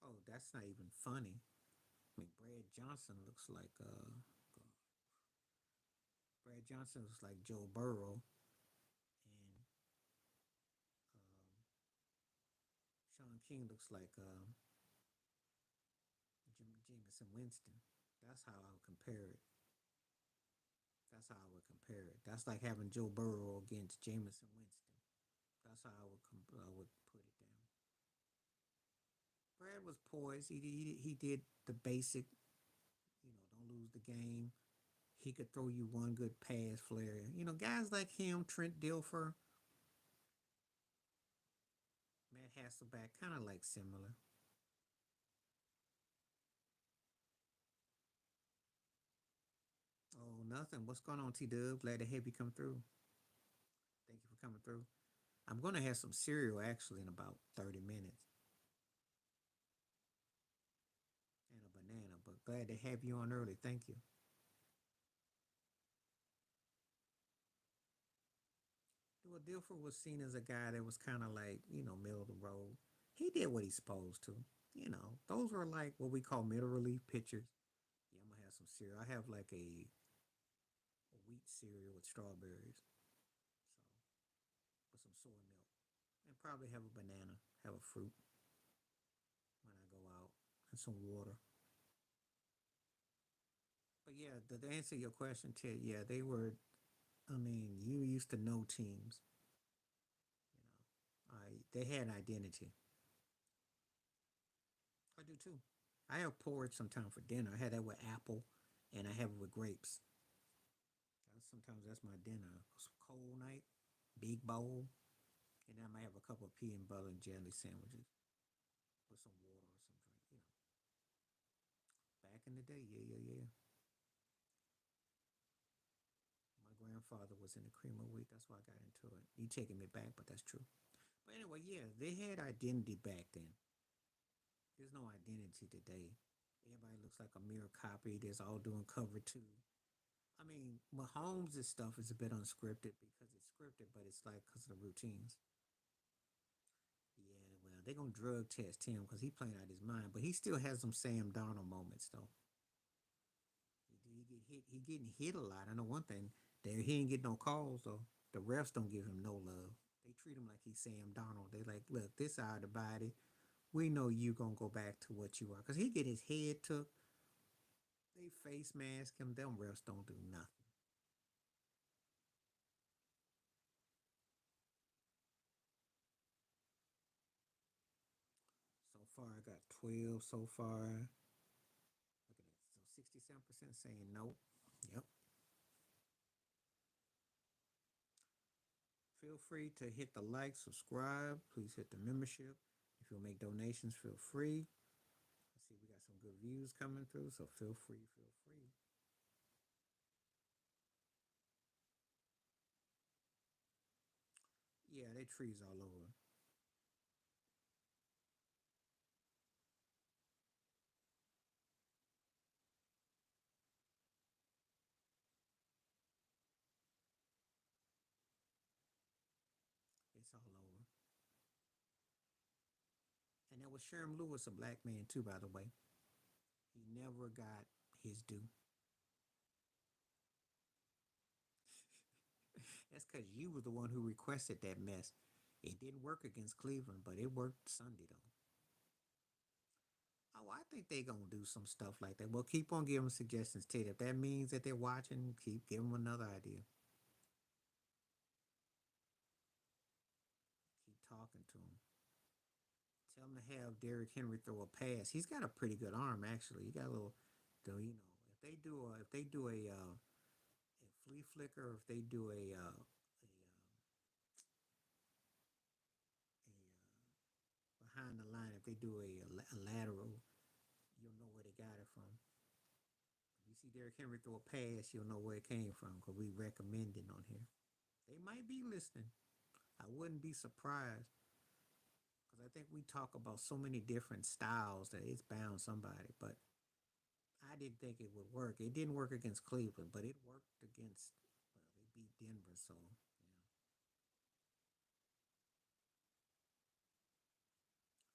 S1: Oh, that's not even funny. I mean, Brad Johnson looks like Joe Burrow, and Sean King looks like Jameson Winston. That's how I would compare it. That's how I would compare it. That's like having Joe Burrow against Jameson Winston. That's how I would put it down. Brad was poised. He did the basic, don't lose the game. He could throw you one good pass flare. Guys like him, Trent Dilfer, Matt Hasselback, kind of like similar. Oh, nothing. What's going on, T Dub? Glad to have you come through. Thank you for coming through. I'm gonna have some cereal actually in about 30 minutes and a banana, but glad to have you on early. Thank you. Well, Dilfer was seen as a guy that was kind of like, middle of the road. He did what he's supposed to. Those were like what we call middle relief pitchers. Yeah, I'm gonna have some cereal. I have like a wheat cereal with strawberries, so with some soy milk, and probably have a banana, have a fruit when I go out, and some water. But yeah, to answer your question, Ted, yeah, they were. I mean, you used to know teams. They had an identity. I do too. I have porridge sometimes for dinner. I had that with apple, and I have it with grapes. Sometimes that's my dinner. It's a cold night, big bowl, and I might have a couple of peanut butter and jelly sandwiches with some water or some drink. Back in the day, yeah, yeah, yeah. My grandfather was in the cream of wheat. That's why I got into it. You taking me back, but that's true. But anyway, yeah, they had identity back then. There's no identity today. Everybody looks like a mirror copy. There's all doing cover two. I mean, Mahomes' stuff is a bit unscripted because it's scripted, but it's like because of the routines. Yeah, well, they're gonna drug test him because he playing out his mind, but he still has some Sam Darnold moments though. He get hit. He getting hit a lot. I know one thing. There, he ain't getting no calls though. The refs don't give him no love. They treat him like he's Sam Darnold. They like, look, this side of the body. We know you gonna go back to what you are because he get his head took. They face mask him. Them refs don't do nothing. So far, I got 12 so far. Look at that. So 67% saying no. Yep. Feel free to hit the like, subscribe. Please hit the membership. If you'll make donations, feel free. Let's see, we got some good views coming through, so feel free, feel free. Yeah, they trees all over. It's all over. And that was Sherm Lewis, a black man too, by the way. He never got his due. That's because you were the one who requested that mess. It didn't work against Cleveland, but it worked Sunday though. Oh, I think they gonna do some stuff like that. Well, keep on giving suggestions, Ted. If that means that they're watching, keep giving them another idea. Keep talking to them. Tell him to have Derrick Henry throw a pass. He's got a pretty good arm, actually. He got a little, though. If they do a flea flicker, or if they do a behind the line, if they do a lateral, you'll know where they got it from. If you see Derrick Henry throw a pass, you'll know where it came from because we recommend it on here. They might be listening. I wouldn't be surprised because I think we talk about so many different styles that it's bound somebody. But I didn't think it would work. It didn't work against Cleveland, but it worked against. Well, they beat Denver, so yeah.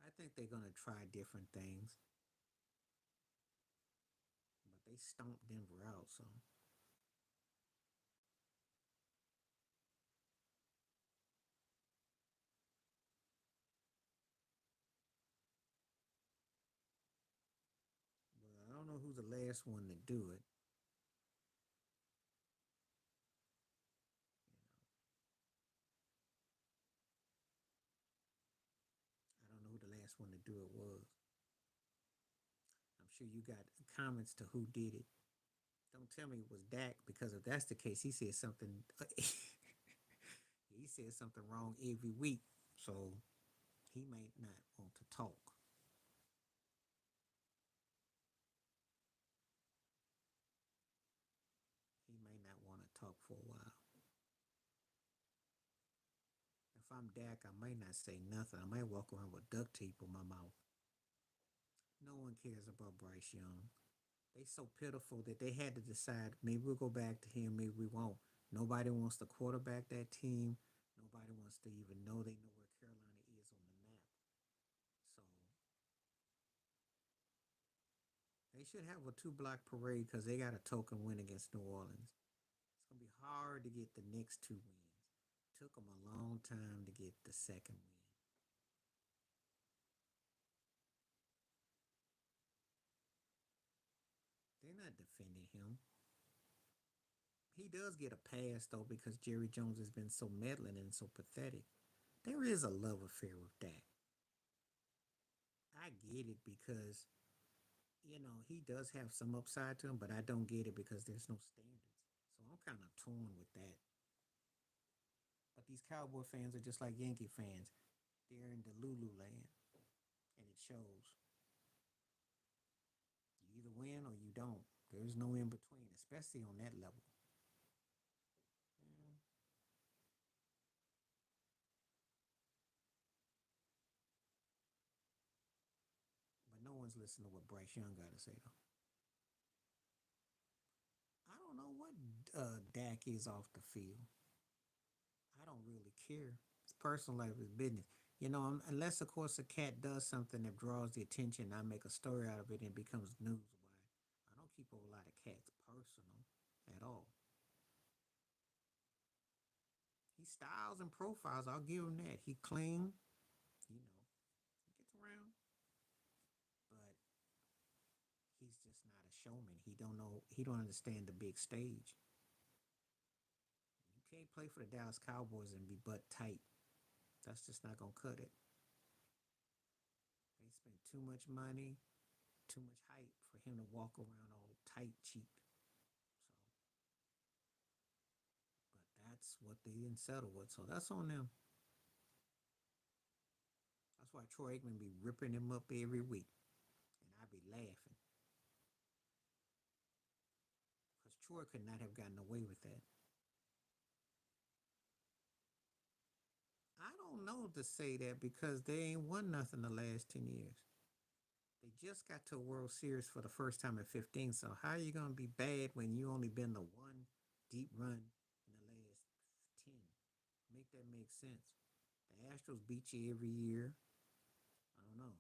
S1: I think they're gonna try different things, but they stomped Denver out. So but I don't know who's the last one to do it. I don't know who the last one to do it was. I'm sure you got comments to who did it. Don't tell me it was Dak because if that's the case, he said something. He said something wrong every week, so he might not want to talk. He may not want to talk for a while. If I'm Dak, I might not say nothing. I might walk around with duct tape on my mouth. No one cares about Bryce Young. They so pitiful that they had to decide maybe we'll go back to him, maybe we won't. Nobody wants to quarterback that team. Nobody wants to even know they know where Carolina is on the map. So they should have a two-block parade because they got a token win against New Orleans. It's gonna be hard to get the next two wins. Took them a long time to get the second win. They're not defending him. He does get a pass though because Jerry Jones has been so meddling and so pathetic. There is a love affair with Dak. I get it because he does have some upside to him, but I don't get it because there's no standards. So I'm kind of torn with that. But these Cowboy fans are just like Yankee fans. They're in the Lulu land, and it shows. You either win or you don't. There's no in between, especially on that level. Yeah. But no one's listening to what Bryce Young got to say, though. I don't know what Dak is off the field. I don't really care. His personal life is business. Unless, of course, a cat does something that draws the attention, I make a story out of it and it becomes news. Why? I don't keep a whole lot of cats personal at all. He styles and profiles. I'll give him that. He clean. He gets around, but he's just not a showman. He don't know. He don't understand the big stage. You can't play for the Dallas Cowboys and be butt tight. That's just not gonna cut it. They spent too much money, too much hype for him to walk around all tight cheeked. So, but that's what they didn't settle with. So that's on them. That's why Troy Aikman be ripping him up every week, and I be laughing because Troy could not have gotten away with that. I don't know to say that because they ain't won nothing the last 10 years. They just got to a World Series for the first time at 15. So how are you gonna be bad when you only been the one deep run in the last 10? Make that make sense. The Astros beat you every year. I don't know.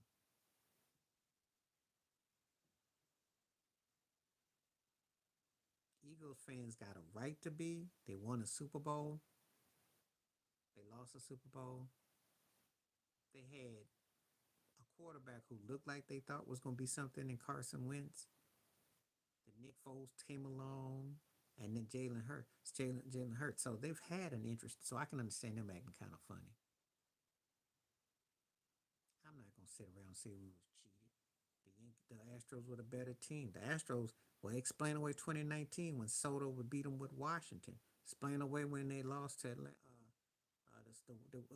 S1: Eagles fans got a right to be. They won a Super Bowl. They lost a Super Bowl. They had a quarterback who looked like they thought was going to be something in Carson Wentz. Then Nick Foles came along, and then Jalen Hurts. So they've had an interest. So I can understand them acting kind of funny. I'm not going to sit around and say we was cheated. The Astros were the better team. The Astros will explain away 2019 when Soto would beat them with Washington. Explain away when they lost to Atlanta.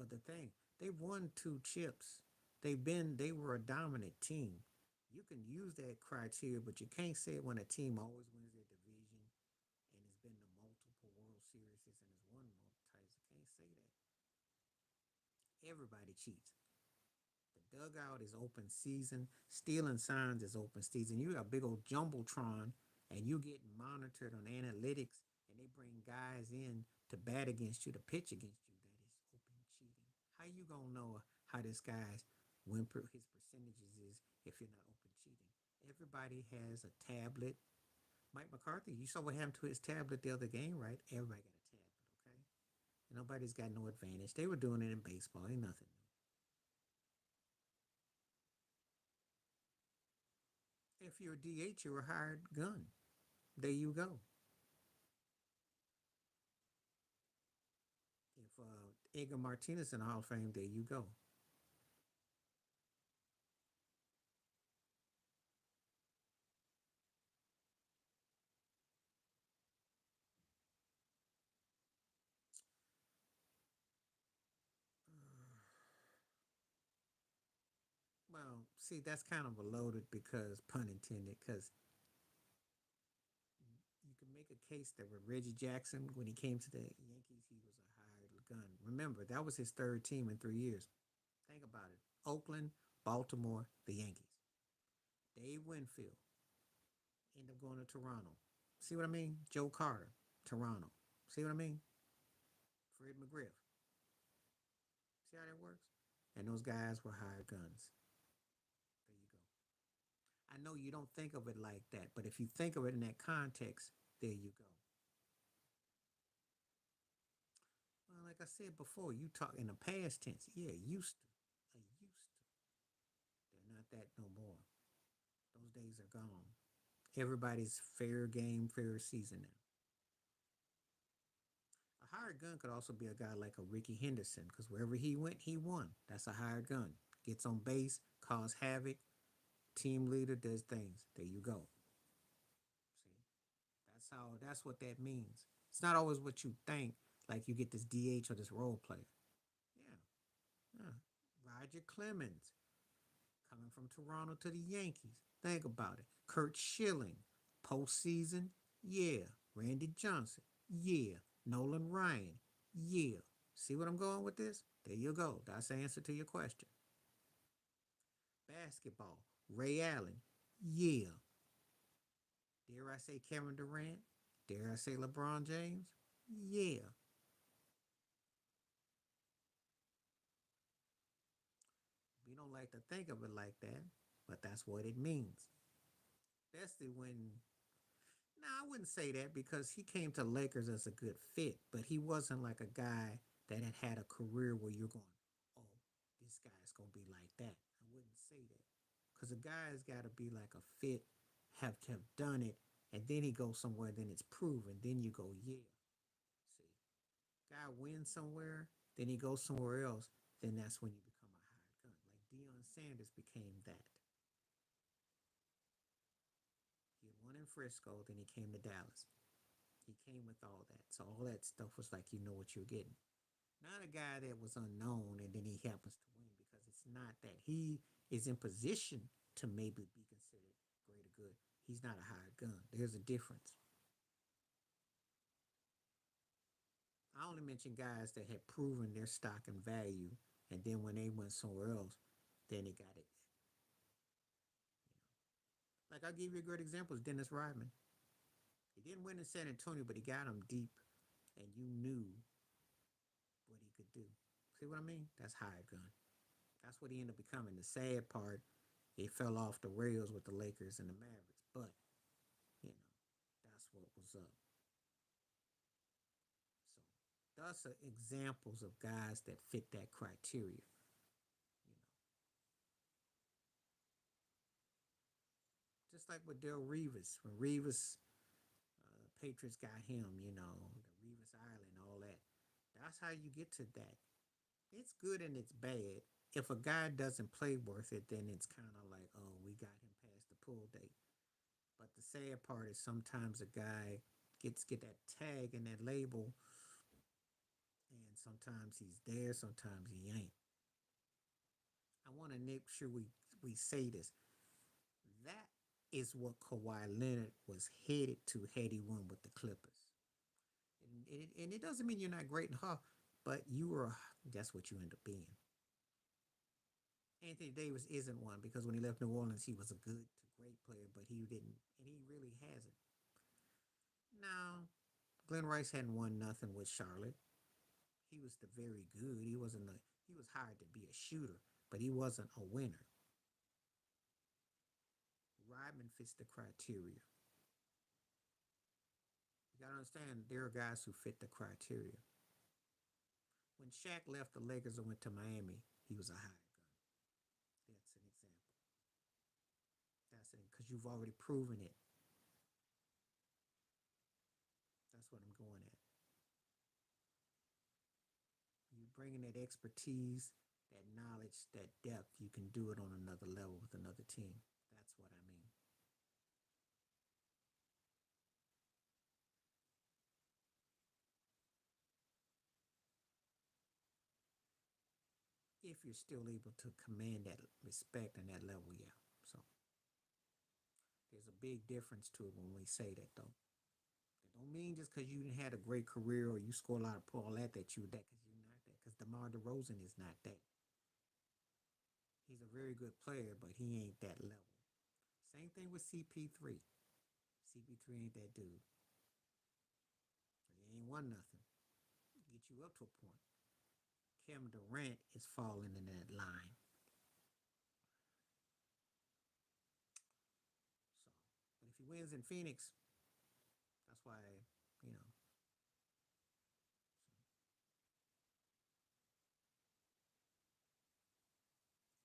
S1: The thing. They won two chips. They were a dominant team. You can use that criteria, but you can't say it when a team always wins their division and has been to multiple World Series and has won multiple titles. You can't say that. Everybody cheats. The dugout is open season. Stealing signs is open season. You got a big old jumbotron, and you get monitored on analytics, and they bring guys in to bat against you, to pitch against you. That is open cheating. How you gonna know how this guy's his percentages is if you're not open cheating? Everybody has a tablet. Mike McCarthy, you saw what happened to his tablet the other game, right? Everybody got a tablet, okay? And nobody's got no advantage. They were doing it in baseball. Ain't nothing new. If you're a DH, you're a hired gun. There you go. If Edgar Martinez in the Hall of Fame, there you go. Well, see, that's kind of a loaded because pun intended. Because you can make a case that with Reggie Jackson, when he came to the Yankees, he was a hired gun. Remember, that was his third team in 3 years. Think about it: Oakland, Baltimore, the Yankees. Dave Winfield end up going to Toronto. See what I mean? Joe Carter, Toronto. See what I mean? Fred McGriff. See how that works? And those guys were hired guns. There you go. I know you don't think of it like that, but if you think of it in that context, there you go. Well, like I said before, you talk in the past tense. Yeah, used to. I used to. They're not that no more. Those days are gone. Everybody's fair game, fair season now. A hired gun could also be a guy like a Ricky Henderson, because wherever he went, he won. That's a hired gun. Gets on base, cause havoc, team leader, does things. There you go. See, that's what that means. It's not always what you think, like you get this DH or this role player. Yeah, yeah. Roger Clemens coming from Toronto to the Yankees. Think about it. Kurt Schilling, postseason, yeah. Randy Johnson, yeah. Nolan Ryan, yeah. See what I'm going with this? There you go. That's the answer to your question. Basketball, Ray Allen, yeah. Dare I say Kevin Durant? Dare I say LeBron James? Yeah. We don't like to think of it like that, but that's what it means. Especially when, no, I wouldn't say that because he came to Lakers as a good fit, but he wasn't like a guy that had a career where you're going, oh, this guy's going to be like that. I wouldn't say that because a guy's got to be like a fit, have done it, and then he goes somewhere, then it's proven. Then you go, yeah. See, guy wins somewhere, then he goes somewhere else, then that's when you become a hired gun. Like Deion Sanders became that. He had won in Frisco, then he came to Dallas. He came with all that. So all that stuff was like you know what you're getting. Not a guy that was unknown and then he happens to win because it's not that. He is in position to maybe be considered great or good. He's not a hired gun. There's a difference. I only mention guys that had proven their stock and value, and then when they went somewhere else, then they got it. Like I'll give you a great example is Dennis Rodman. He didn't win in San Antonio, but he got him deep, and you knew what he could do. See what I mean? That's hired gun. That's what he ended up becoming. The sad part, it fell off the rails with the Lakers and the Mavericks, but you know, that's what was up. So that's examples of guys that fit that criteria. You know, just like with Del Rivas, when Rivas Patriots got him, the Rivas Island, all that. That's how you get to that. It's good and it's bad. If a guy doesn't play worth it, then it's kind of like, oh, we got him past the pull date. But the sad part is sometimes a guy get that tag and that label, and sometimes he's there, sometimes he ain't. I want to make sure we say this. That is what Kawhi Leonard was headed to had he won with the Clippers. And it doesn't mean you're not great in Hawk, but you were. That's what you end up being. Anthony Davis isn't one because when he left New Orleans, he was a good to great player, but he didn't, and he really hasn't. Now, Glenn Rice hadn't won nothing with Charlotte. He was the very good. He wasn't a. He was hired to be a shooter, but he wasn't a winner. Ryman fits the criteria. You gotta understand there are guys who fit the criteria. When Shaq left the Lakers and went to Miami, he was a hired gun. That's an example. That's it because you've already proven it. That's what I'm going at. You bring in that expertise, that knowledge, that depth. You can do it on another level with another team. That's what I mean. If you're still able to command that respect and that level, yeah. So there's a big difference to it when we say that, though. That don't mean just because you had a great career or you score a lot of points, all that you that because you're not that. Because DeMar DeRozan is not that. He's a very good player, but he ain't that level. Same thing with CP3. CP3 ain't that dude. He ain't won nothing. Get you up to a point. Kevin Durant is falling in that line. So, but if he wins in Phoenix, that's why you know.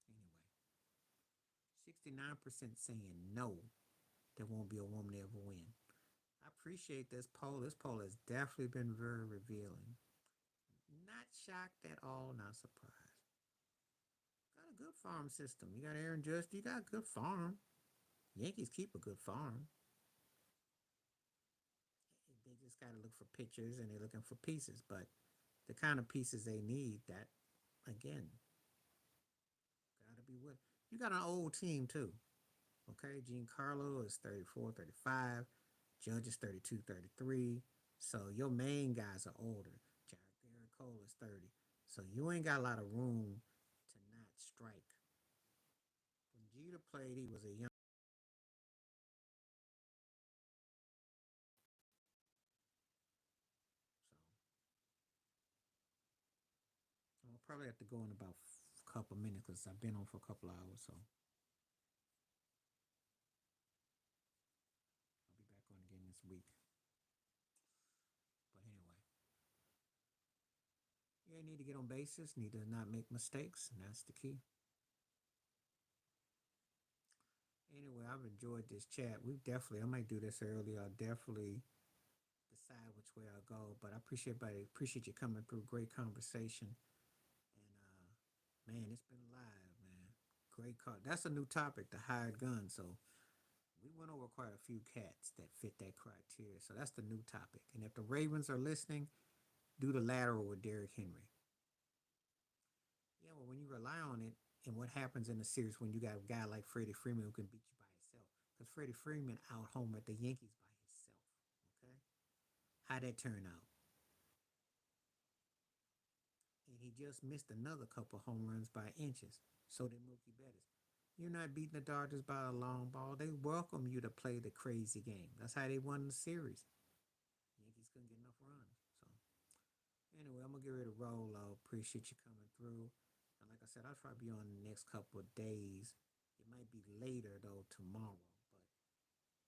S1: So anyway, 69% saying no. There won't be a woman that ever win. I appreciate this poll. This poll has definitely been very revealing. Not shocked at all, not surprised. Got a good farm system. You got Aaron Judge, you got a good farm. Yankees keep a good farm. They just got to look for pitchers and they're looking for pieces. But the kind of pieces they need, that, again, got to be with. You got an old team, too. Okay, Giancarlo is 34, 35. Judge is 32, 33. So your main guys are older. Garrett Cole is 30. So you ain't got a lot of room to not strike. When Jeter played, he was a young. So I'll probably have to go in about a couple minutes because I've been on for a couple hours. So I'll be back on again this week. But anyway, you need to get on bases, need to not make mistakes, and that's the key. Anyway, I've enjoyed this chat. I might do this early. I'll definitely decide which way I'll go. But I appreciate you coming through. Great conversation. And man, it's been live, man. Great call. That's a new topic, the hired gun. So we went over quite a few cats that fit that criteria. So that's the new topic. And if the Ravens are listening, do the lateral with Derrick Henry. Yeah, well, when you rely on it, and what happens in the series when you got a guy like Freddie Freeman who can beat you by himself? Because Freddie Freeman out home at the Yankees by himself. Okay, how that turn out? And he just missed another couple home runs by inches. So did Mookie Betts. You're not beating the Dodgers by a long ball. They welcome you to play the crazy game. That's how they won the series. Yankees couldn't get enough runs. So anyway, I'm gonna get ready to roll out. Appreciate you coming through. And like I said, I'll probably be on the next couple of days. It might be later though tomorrow,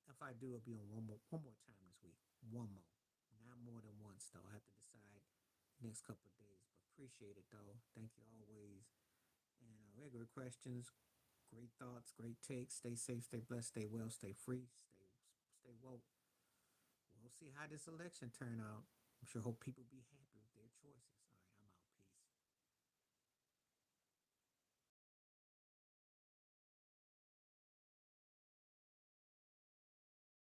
S1: but if I do, it'll be on one more time this week. One more, not more than once though. I have to decide next couple of days. But appreciate it though. Thank you always. And regular questions, great thoughts, great takes. Stay safe, stay blessed, stay well, stay free, stay woke. We'll see how this election turn out. I'm sure hope people be happy.